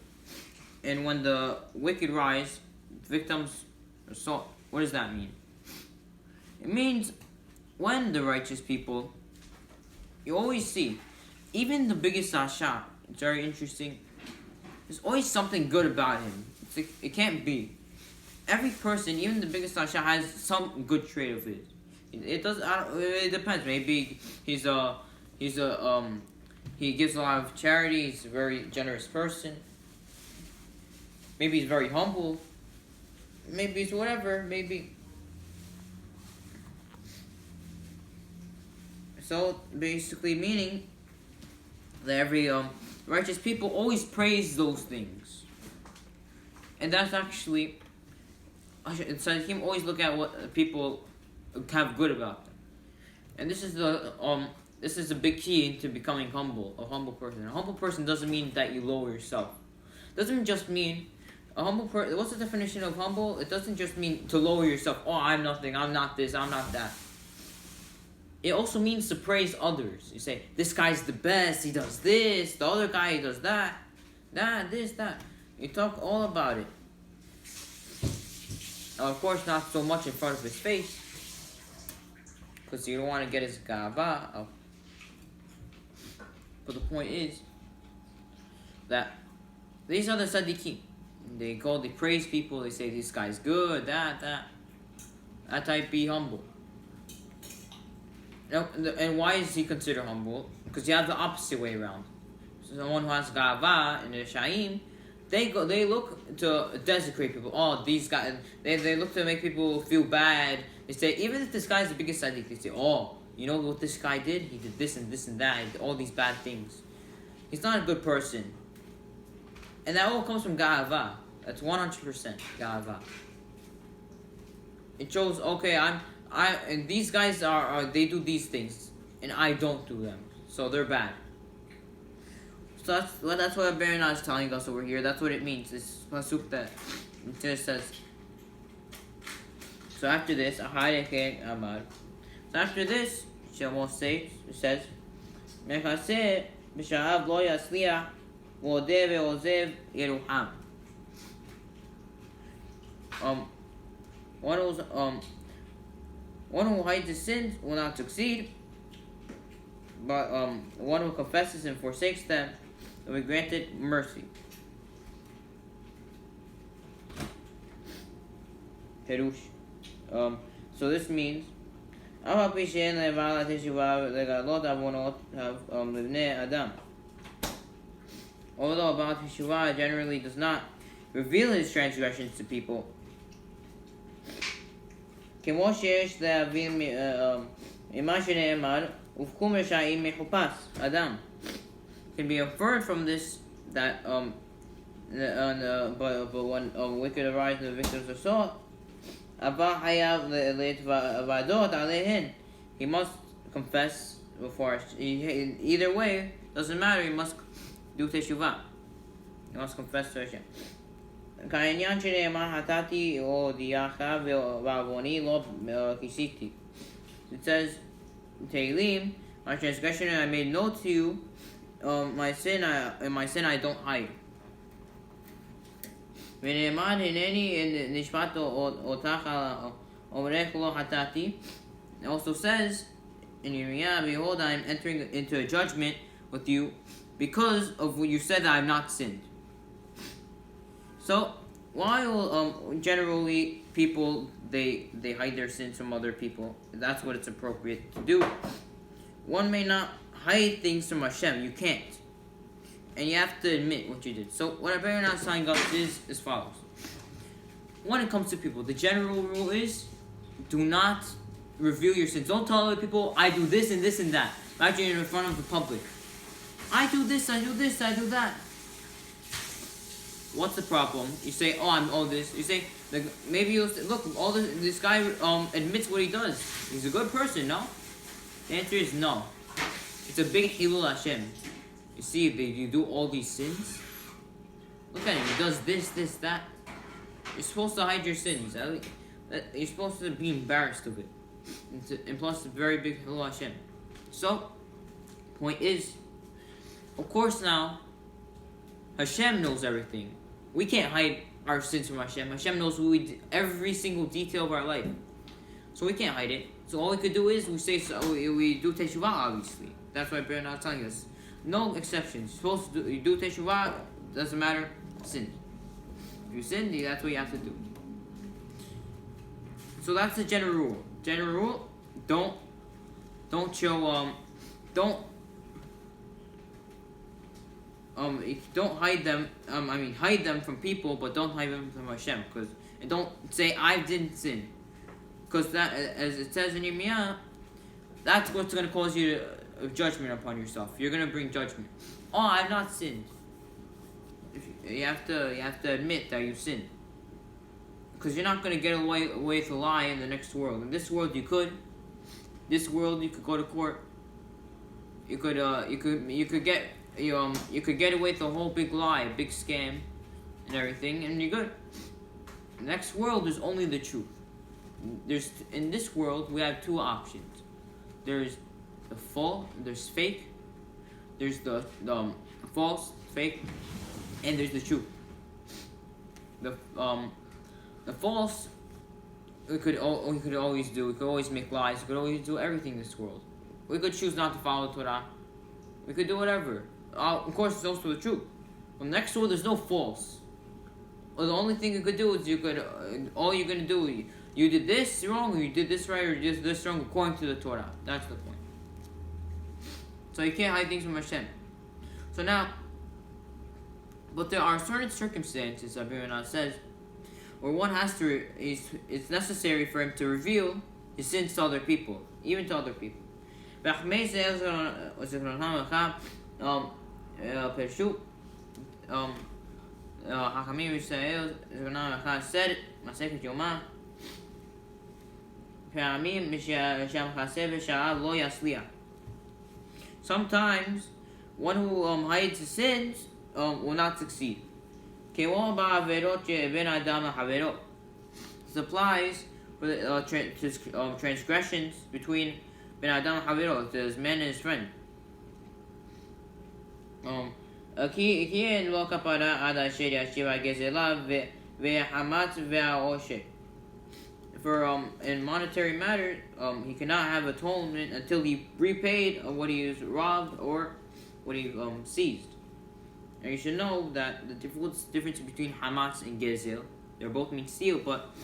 and when the wicked rise, victims are sought? What does that mean? It means when the righteous people, you always see, even the biggest Asha, it's very interesting, there's always something good about him. It's like, it can't be. Every person, even the biggest Asha, has some good trait of his. It does. It depends. Maybe he gives a lot of charity. He's a very generous person. Maybe he's very humble. Maybe it's whatever. Maybe. So basically, meaning that every righteous people always praise those things, and that's actually. So him always look at what people have good about them, and this is a big key to becoming humble. A humble person. A humble person doesn't mean that you lower yourself. Doesn't just mean a humble person. What's the definition of humble? It doesn't just mean to lower yourself. Oh, I'm nothing. I'm not this. I'm not that. It also means to praise others. You say, this guy's the best. He does this. The other guy, he does that. This, that. You talk all about it. Now, of course, not so much in front of his face, because you don't want to get his gava up. But the point is that these are the tzaddikim. They praise people. They say this guy's good. That type be humble. Now, and why is he considered humble? Because you have the opposite way around. So someone who has gava and the shaim, they look to desecrate people. Oh, these guys, they look to make people feel bad. They say, even if this guy's the biggest tzaddik, they say, oh, you know what this guy did? He did this and this and that, all these bad things. He's not a good person. And that all comes from ga'ava. That's 100% ga'ava. It shows, okay, and these guys they do these things, and I don't do them, so they're bad. So that's what Rabbeinu is telling us over here. That's what it means. This pasuk that it says. So after this, Shemo says, "Mechaseh b'sha'av lo yasliach v'odeh ve'ozev yeruham." One who hides his sins will not succeed, but one who confesses and forsakes them will be granted mercy. Perush. So this means, although about teshuva generally does not reveal his transgressions to people, כמו שיש להבין ממה שנאמר, ובקום רשעים מחופש, אדם. Can be inferred from this that but when wicked arise and the victims are sought, אבל חייב להתוודות עליהן. He must confess before. Either way, doesn't matter. He must do teshuva. He must confess to Hashem. כעניין שנאמר חטאתי והודיעך ועווני לא כיסיתי. It says in Tehillim, my transgression I made known to you, my sin I don't hide. ונאמר הנני נשפט אותך אומרך לא חטאתי. It also says in Yirmiyah, behold, I am entering into a judgment with you because of what you said that I have not sinned. So, while generally people they hide their sins from other people, that's what it's appropriate to do. One may not hide things from Hashem. You can't, and you have to admit what you did. So, what Rabbeinu is telling us is as follows: when it comes to people, the general rule is do not reveal your sins. Don't tell other people, I do this and this and that. Imagine you're in front of the public. I do this, I do this, I do that. What's the problem? You say, oh, I'm all this. You say, like, maybe you'll say, look, all this guy admits what he does. He's a good person, no? The answer is no. It's a big Hilul Hashem. You see, you do all these sins. Look at him, he does this, this, that. You're supposed to hide your sins. You're supposed to be embarrassed of it. And plus, it's a very big Hilul Hashem. So, point is, of course now, Hashem knows everything. We can't hide our sins from Hashem. Hashem knows every single detail of our life. So we can't hide it. So all we could do is, we do teshuva, obviously. That's why Bear not telling us. No exceptions. You're supposed to do teshuva, doesn't matter, sin. If you sin, that's what you have to do. So that's the general rule. General rule, don't hide them. Hide them from people, but don't hide them from Hashem. And don't say I didn't sin, because that, as it says in Yirmiyah, that's what's going to cause you judgment upon yourself. You're going to bring judgment. Oh, I've not sinned. You have to admit that you've sinned, because you're not going to get away with a lie in the next world. In this world, you could. This world, you could go to court. You could get away with a whole big lie, a big scam, and everything, and you're good. The next world is only the truth. In this world, we have two options. There's there's fake. There's the false, fake, and there's the truth. The false, we could always do. We could always make lies. We could always do everything in this world. We could choose not to follow Torah. We could do whatever. Of course, it's also the truth. Well, next world, there's no false. Well, the only thing you could do is all you're gonna do, you did this wrong, or you did this right, or you did this wrong according to the Torah. That's the point. So you can't hide things from Hashem. So now, but there are certain circumstances, Abirana says, where one has to, it's necessary for him to reveal his sins to other people, even to other people. Hachamim Yisrael said, Masechet Yoma, sometimes one who hides his sins will not succeed. This applies for the transgressions between Ben Adam Haviro, his man and his friend. For in monetary matter, he cannot have atonement until he repaid what he was robbed or what he seized. And you should know that what's the difference between hamatz and gezel? They both mean steal, but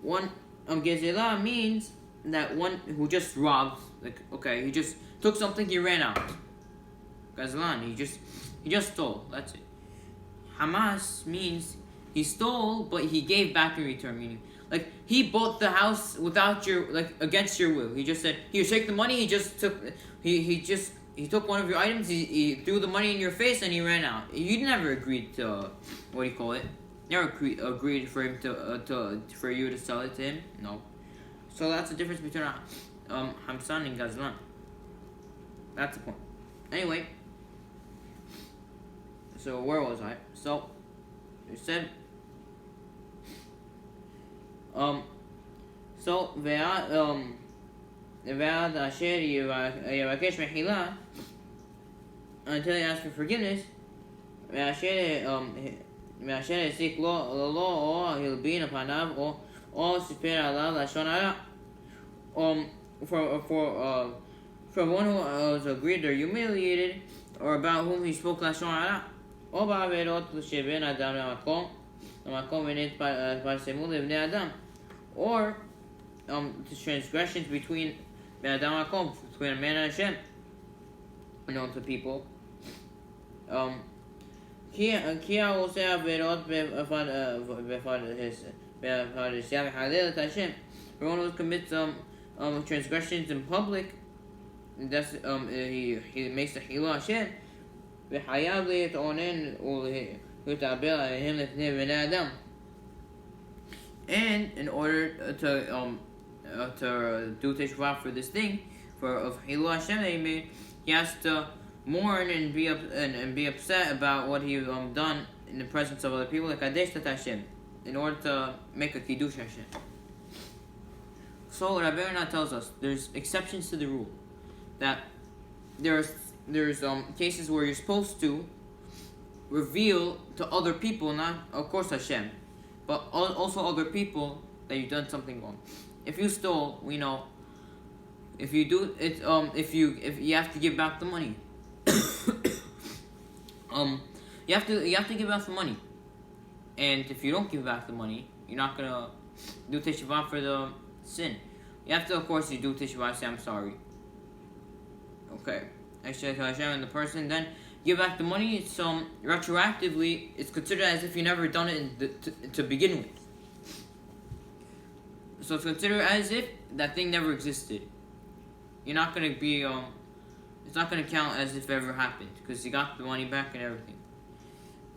one gezelah means that one who just robbed, he just took something, he ran out. Gazlan, he just stole. That's it. Hamas means he stole, but he gave back in return. Meaning, he bought the house without against your will. He just said, "Here, take the money." He just took. He took one of your items. He threw the money in your face and he ran out. You never agreed to Never agreed for him for you to sell it to him. No. So that's the difference between Hamsan and Gazlan. That's the point. Anyway. So where was I? So you said ועד אשר יבקש מחילה until he asks for forgiveness מאשר העסיק לו או הלבין פניו או סיפר עליו לשון הרע. For one who was aggrieved or humiliated, or about whom he spoke לשון הרע, או בעבירות שבין אדם למקום ונתפרסמו לבני אדם, or the transgressions between Ben Adam Makom, between a man and Hashem, known to people. כי העושה עבירות בפן Everyone who commits transgressions in public, that's he makes the Hilo Hashem. וחייב להתאונן ולהתאבל עליהם לפני בני אדם. And in order to do teshuva for this thing, of Hilo Hashem that he made, he has to mourn and be upset about what he done in the presence of other people, like Kadesh Tat Hashem, in order to make a Kiddush Hashem. So Rabbi Ronnie tells us there's exceptions to the rule, that there's cases where you're supposed to reveal to other people, not of course Hashem, but also other people that you've done something wrong. If you stole, we know. If you do it, if you have to give back the money, you have to give back the money, and if you don't give back the money, you're not gonna do teshuva for the sin. You have to, of course, you do teshuva, say I'm sorry. Okay. Actually, Hashem and the person then give back the money. It's retroactively, it's considered as if you never done it to begin with. So it's considered as if that thing never existed. You're not gonna be it's not gonna count as if it ever happened because you got the money back and everything.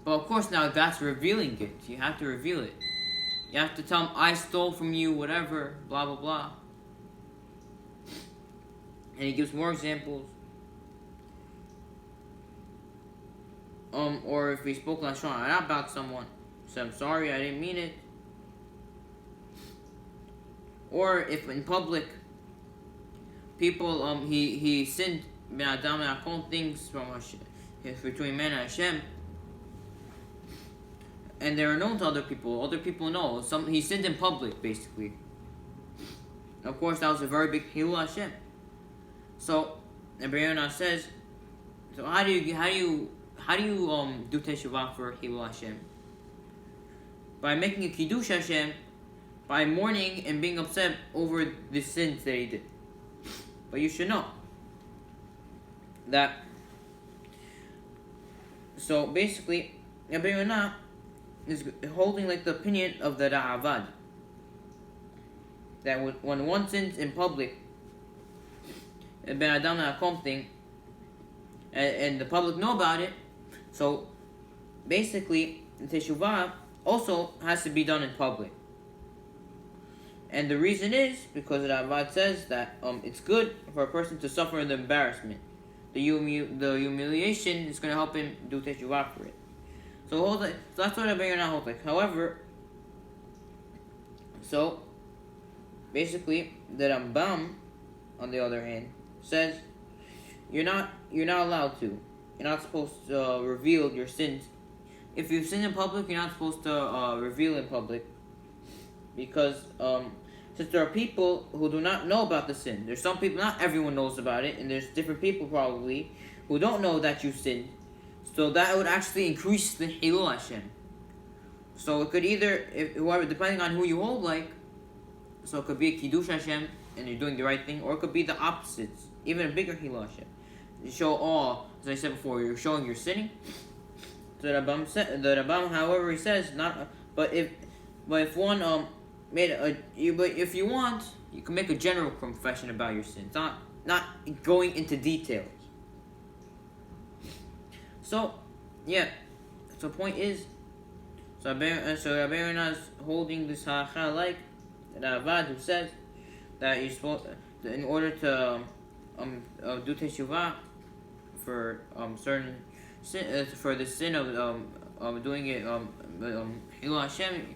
But of course now that's revealing it. You have to reveal it. You have to tell them I stole from you, whatever, blah blah blah. And he gives more examples. Or if we spoke lashon hara about someone, say I'm sorry, I didn't mean it. Or if in public, people he sinned ben adam and things from between man and Hashem, and they are known to other people. Other people know he sinned in public, basically. Of course, that was a very big Hilul Hashem. So, Rabbi Ronnie says, so how do you do teshuva for Hilul Hashem? By making a Kiddush Hashem, by mourning and being upset over the sins that he did. But you should know that. So basically, Rabbi Ronnie is holding like the opinion of the Ra'avad, that when one sins in public, ben adam na'akom thing, and the public know about it, so basically the teshuva also has to be done in public. And the reason is because the Ra'avad says that it's good for a person to suffer the embarrassment. The humiliation is going to help him do teshuva for it. So that's what Rabbi Ronnie holds like. However, so basically the Rambam, on the other hand, says you're not allowed to. You're not supposed to reveal your sins. If you sin in public, you're not supposed to reveal in public, because since there are people who do not know about the sin. There's some people, not everyone knows about it, and there's different people probably who don't know that you sinned. So that would actually increase the Hilul Hashem. So it could either, whoever, depending on who you hold like, so it could be a Kiddush Hashem and you're doing the right thing, or it could be the opposites, even a bigger Hilul Hashem. You show as I said before, you're showing you're sinning. The Rambam, however, he says not. But if one if you want, you can make a general confession about your sins, not going into details. So, yeah. So point is, Rabbi Ronnie is holding this halacha like the Ra'avad, who says that you're supposed, in order to do teshuva for certain sin, for the sin of doing it Hilul Hashem,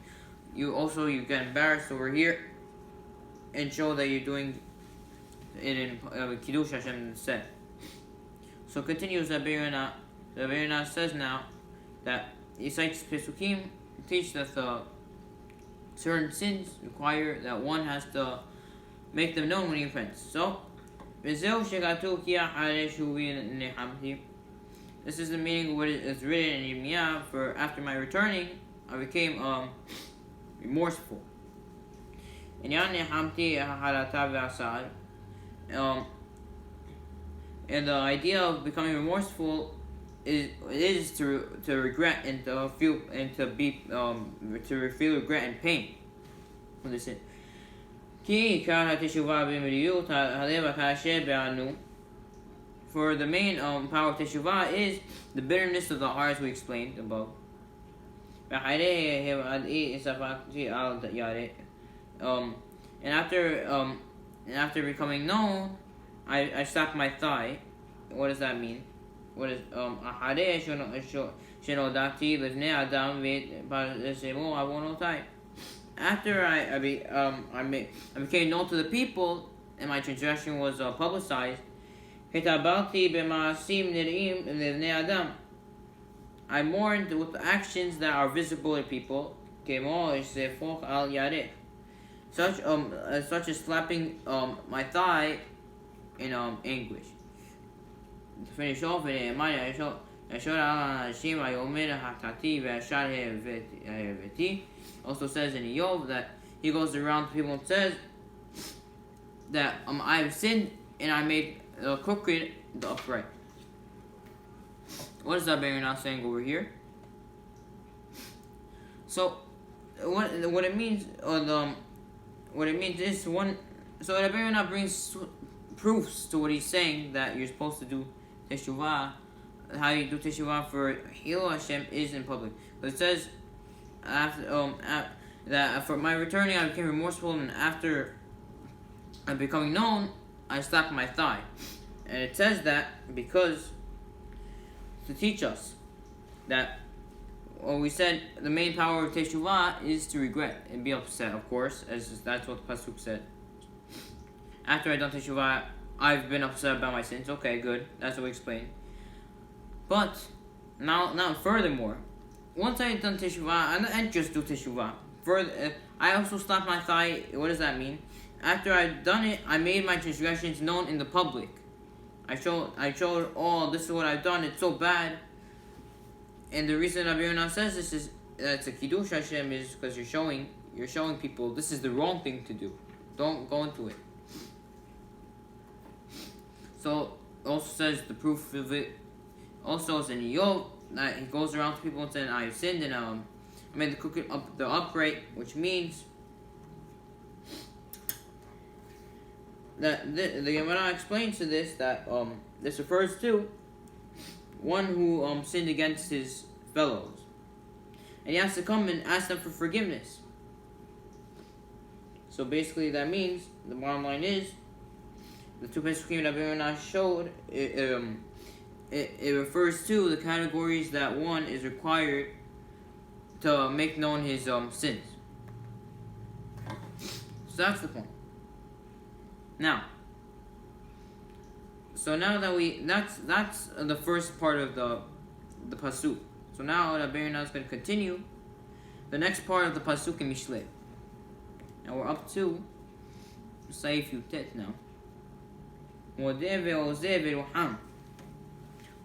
you get embarrassed over here and show that you're doing it in Kiddush Hashem instead. So continues Rabbi Ronnie. Rabbi Ronnie says now that he cites Pesukim teach that certain sins require that one has to make them known when he repents. So, this is the meaning of what is written in Yirmiyah, for after my returning, I became remorseful. And the idea of becoming remorseful is to regret and to feel and to feel regret and pain. Listen. Ki ikar teshuva b'miriyut haleva kasher be'anu. For the main power of teshuva is the bitterness of the heart, as we explained above. And after becoming known, I slapped my thigh. What does that mean? What is after I became known to the people and my transgression was publicized, I mourned with actions that are visible to people, such as slapping my thigh in anguish. To finish off with it, also says in Yov that he goes around to people and says that I have sinned and I made the crooked the upright. What is that bearer now saying over here? So what it means what it means is one. So the bearer now brings proofs to what he's saying, that you're supposed to do teshuva. How you do teshuva for Hilo Hashem is in public. But it says after that for my returning I became remorseful, and after becoming known I slapped my thigh. And it says that because to teach us that, well, we said the main power of teshuva is to regret and be upset, of course, as that's what the pasuk said. After I done teshuva, I've been upset about my sins. Okay, good. That's what we explained. But now furthermore, once I done teshuva, I just do teshuva. I also slapped my thigh. What does that mean? After I've done it, I made my transgressions known in the public. I showed, oh, this is what I've done. It's so bad. And the reason Abiyana says this is it's a kiddush Hashem is because you're showing people this is the wrong thing to do. Don't go into it. So it also says the proof of it. Also is in Yov that he goes around to people and says, I have sinned and I made the crooked the upright, which means that the Gemara explains to this that this refers to one who sinned against his fellows, and he has to come and ask them for forgiveness. So basically, that means the bottom line is the two pesukim that Rabbi showed. It refers to the categories that one is required to make known his sins. So that's the point. Now, so now that that's the first part of the pasuk. So now the Be'er is going to continue the next part of the pasuk in Mishle. Now we're up to Saif Yutet now.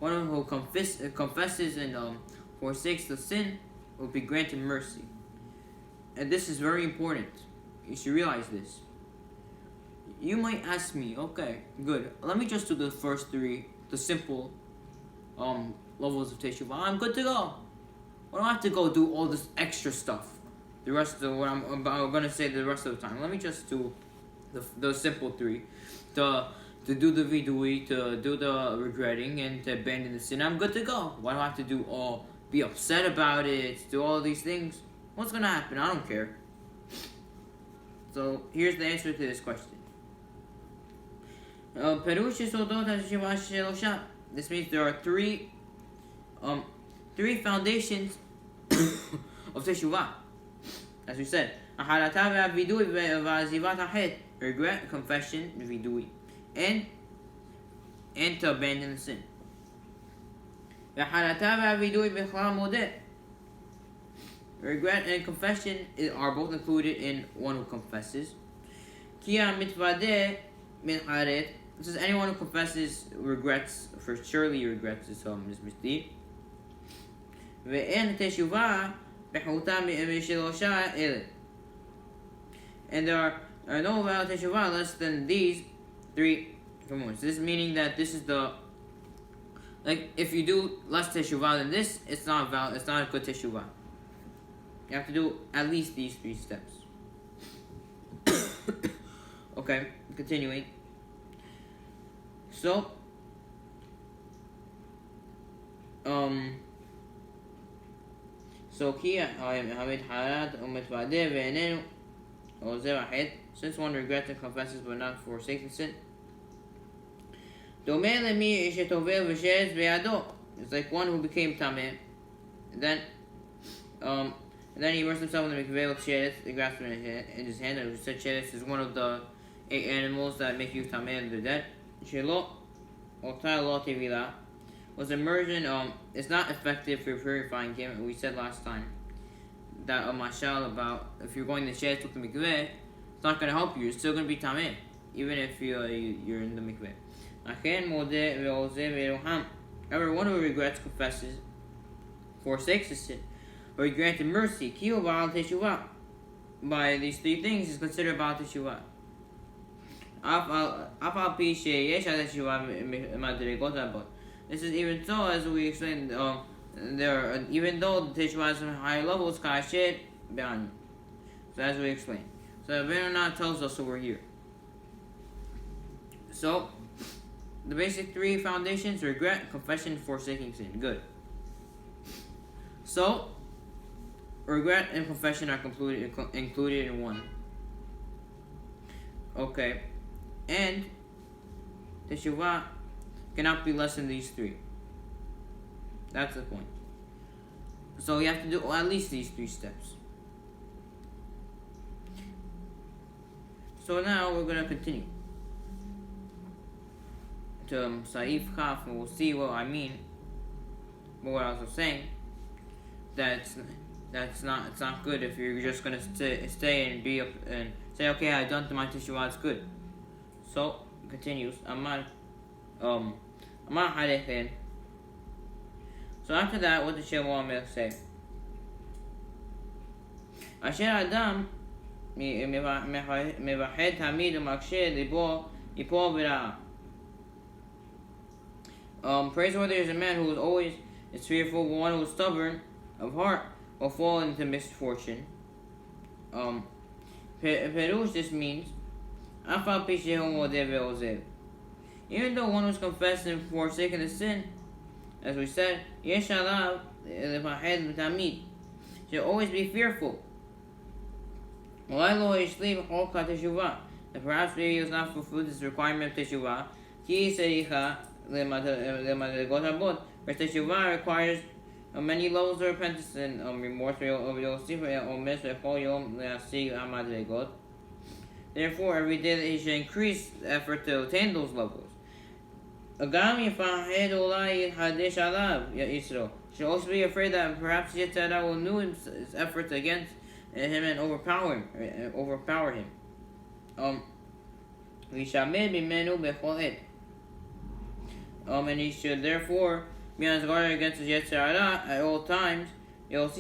One who confesses and forsakes the sin will be granted mercy. And this is very important. You should realize this. You might ask me, okay, good. Let me just do the first three, the simple levels of teshuva. I'm good to go. I don't have to go do all this extra stuff. The rest of what I'm going to say the rest of the time. Let me just do the simple three. To do the vidui, to do the regretting, and to abandon the sin. I'm good to go. Why do I have to be upset about it, do all these things? What's going to happen? I don't care. So here's the answer to this question. This means there are three foundations of teshuva. As we said, regret, confession, vidui, and to abandon the sin. Regret and confession are both included in one who confesses. It says anyone who confesses regrets, for surely he regrets his misdeed. And there are no valid teshuva less than these three components. This meaning that this is if you do less teshuva than this, it's not valid. It's not a good teshuva. You have to do at least these three steps. Okay, continuing. So, כי המתחרט ומתוודה ואיננו עוזב החטא, since one regrets and confesses but not forsakes the sin. דומה למי שטובל ושרץ בידו. It's like one who became tameh, and then he immersed himself in the mikveh with sheretz, the grass in his hand, and we said sheretz is one of the 8 animals that make you tameh and they're dead. Shelo, otah lo tevilah, was immersion. It's not effective for purifying him. We said last time that mashal about if you're going to sheretz with the mikveh, it's not going to help you. You're still going to be tameh, even if you're in the mikveh. Everyone who regrets, confesses, forsakes the sin, or he granted mercy, teshuva. By these 3 things is considered Baal teshuva. This is even so, as we explained, even though the teshuva is on higher levels, so as we explained. So Ronnie tells us over here. So, the basic 3 foundations: regret, confession, forsaking sin. Good. So, regret and confession are included in one. Okay. And teshuva cannot be less than these 3. That's the point. So you have to do at least these 3 steps. So now we're going to continue to Saif Kaf, and we'll see what I mean. But what I was saying, it's not good if you're just gonna stay and be up and say, okay, I done to my teshuva, it's good. So continues. Amar Harechen. So after that, what does Shlomo say? Asher Adam מבחד תמיד ומקשה ליבו ייפול ברעה. Praiseworthy is a man who is always fearful, but one who is stubborn of heart will fall into misfortune. Perush, this means, even though one who is confessed and forsaken the sin, as we said, should always be fearful. And perhaps maybe he has not fulfilled his requirement of teshuva. Where teshuva requires many levels of repentance and remorse. Therefore, every day that he should increase the effort to attain those levels. Should also be afraid that perhaps Yetzirah will renew his efforts against him and overpower him. And he should therefore be on his guard against his Yetzirah at all times. And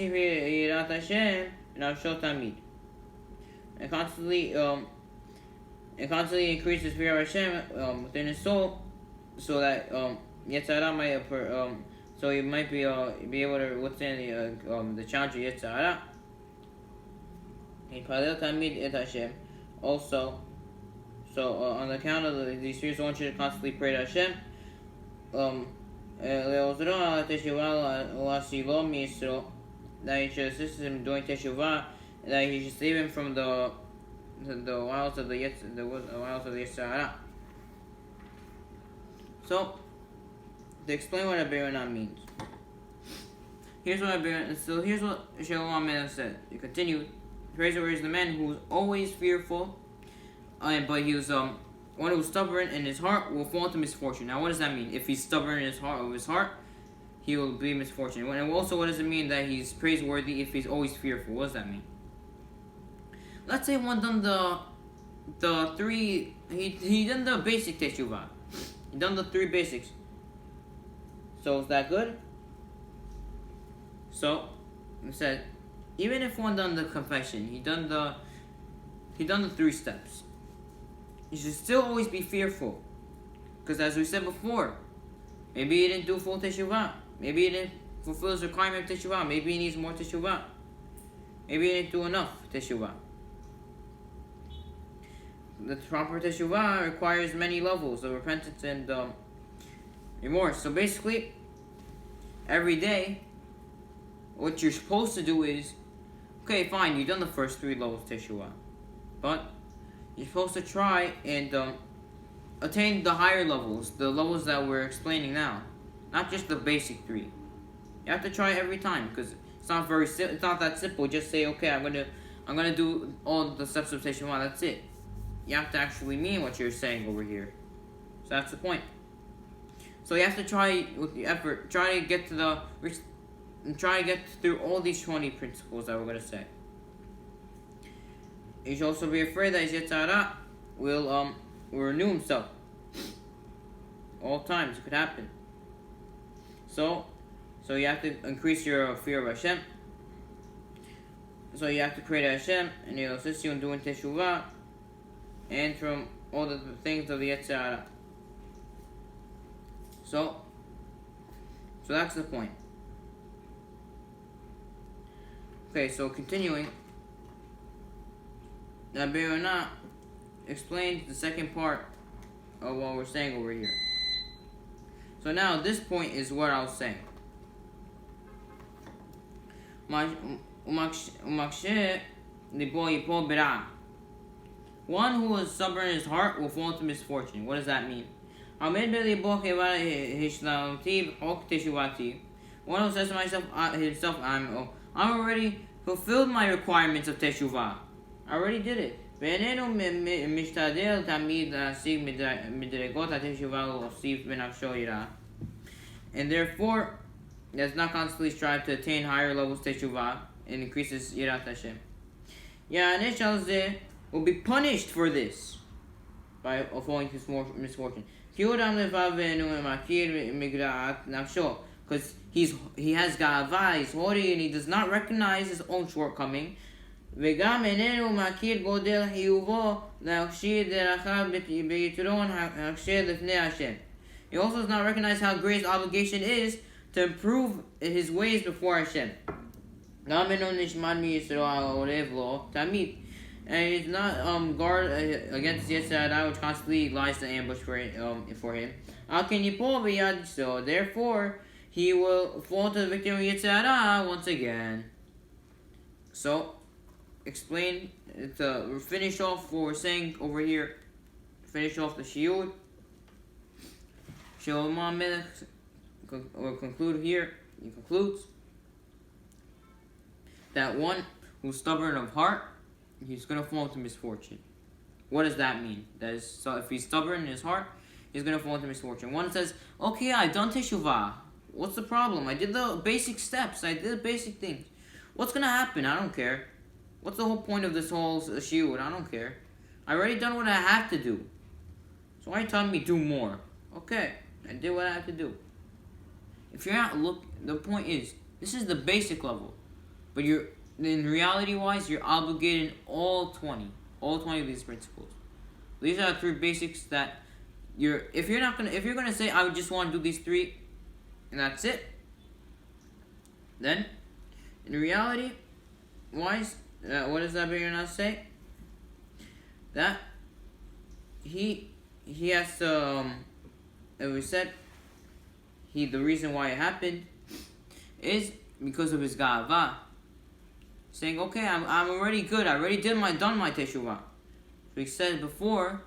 constantly increase his fear of Hashem within his soul, so that Yetzirah might so he might be able to withstand the challenge of Yetzirah. Also, so on the account of these fears, one should constantly pray to Hashem. That he should assist him doing teshuva, that he should save him from the wiles of the Yetzirah. So, to explain what Ronnie means, here's what Shlomo said. He continued. Praiseworthy is the man who is always fearful, but he was one who is stubborn in his heart will fall into misfortune. Now, what does that mean? If he's stubborn in his heart, he will be misfortune. And also, what does it mean that he's praiseworthy if he's always fearful? What does that mean? Let's say one done the 3. He done the basic teshuva. He done the 3 basics. So is that good? So it said, even if one done the confession, he done the 3 steps, you should still always be fearful, because as we said before, maybe he didn't do full teshuva, maybe he didn't fulfill his requirement of teshuva, maybe he needs more teshuva, maybe he didn't do enough teshuva. the proper teshuva requires many levels of repentance and remorse. So basically, every day, what you're supposed to do is, okay, fine, you've done the first 3 levels of teshuva, but you're supposed to try and attain the higher levels, the levels that we're explaining now, not just the basic 3. You have to try every time, because it's not it's not that simple. Just say, okay, I'm gonna do all the steps of teshuva. That's it. You have to actually mean what you're saying over here. So that's the point. So you have to try with the effort. Try to get through all these 20 principles that we're gonna say. You should also be afraid that his Yetzirah will renew himself. All times it could happen. So you have to increase your fear of Hashem. So you have to pray to Hashem, and He'll assist you in doing teshuva and from all the things of the Yetzirah. So that's the point. Okay, so continuing, Rabbi Ronnie explains the second part of what we're saying over here. So now this point is what I was saying. One who is stubborn in his heart will fall into misfortune. What does that mean? One who says to himself, I'm already fulfilled my requirements of teshuva. I already did it. And therefore, does not constantly strive to attain higher levels of teshuva and increases yirat Hashem. Will be punished for this by falling to misfortune. Because he has ga'ava, he's haughty, and he does not recognize his own shortcoming. He also does not recognize how great his obligation is to improve his ways before Hashem. And he's not guard against Yetzirah, which constantly lies to ambush for him. So therefore, he will fall to the victim of Yetzirah once again. So, explain to finish off what we're saying over here. Finish off the shiur. Shlomo Melech will conclude here. He concludes that one who's stubborn of heart, he's going to fall into misfortune. What does that mean? That is, so if he's stubborn in his heart, he's going to fall into misfortune. One says, okay, I've done teshuva. What's the problem? I did the basic steps. I did the basic things. What's going to happen? I don't care. What's the whole point of this whole shiur? I don't care. I already done what I have to do. So why are you telling me do more? Okay, I did what I have to do. If you're not the point is, this is the basic level. But in reality-wise, you're obligated in all 20 of these principles. These are the 3 basics that if you're gonna say I just want to do these 3 and that's it, then in reality-wise, what does that Ronnie say? That he has to, as we said, the reason why it happened is because of his ga'ava. Saying, okay, I'm already good. I already done my teshuva. We said before,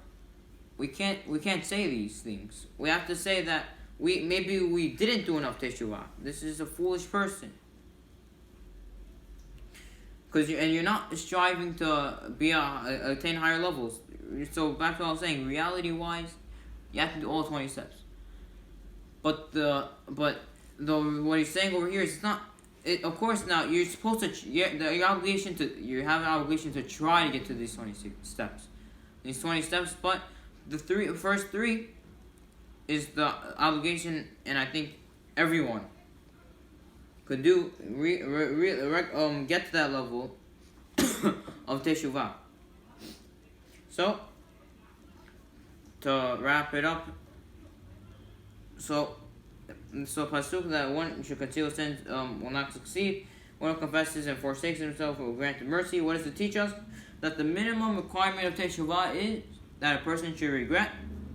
we can't say these things. We have to say that maybe we didn't do enough teshuva. This is a foolish person. Because you're not striving to attain higher levels. So back to what I was saying, reality-wise, you have to do all 20 steps. But what he's saying over here is it's not. Of course, now you're supposed to. You have an obligation to try to get to these 26 steps. These 20 steps, but the first three is the obligation, and I think everyone could do get to that level of teshuva. So to wrap it up, so pasuk that one should conceal sins will not succeed. One who confesses and forsakes himself will grant mercy. What does it teach us? That the minimum requirement of teshuva is that a person should regret,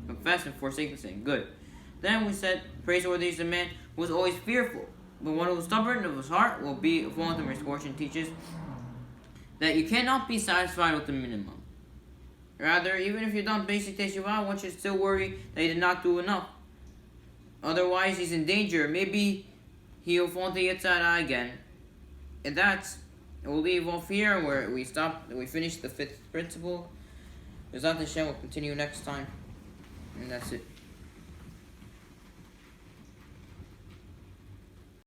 confess, and forsake the sin. Good. Then we said, praiseworthy is the man who is always fearful, but one who is stubborn of his heart will be fallen to misfortune. Teaches that you cannot be satisfied with the minimum. Rather, even if you've done basic teshuva, one should still worry that he did not do enough. Otherwise, he's in danger. Maybe he'll fall into Yetzirah again. And we'll leave off here where we finished the 5th principle. Bezat Hashem will continue next time. And that's it.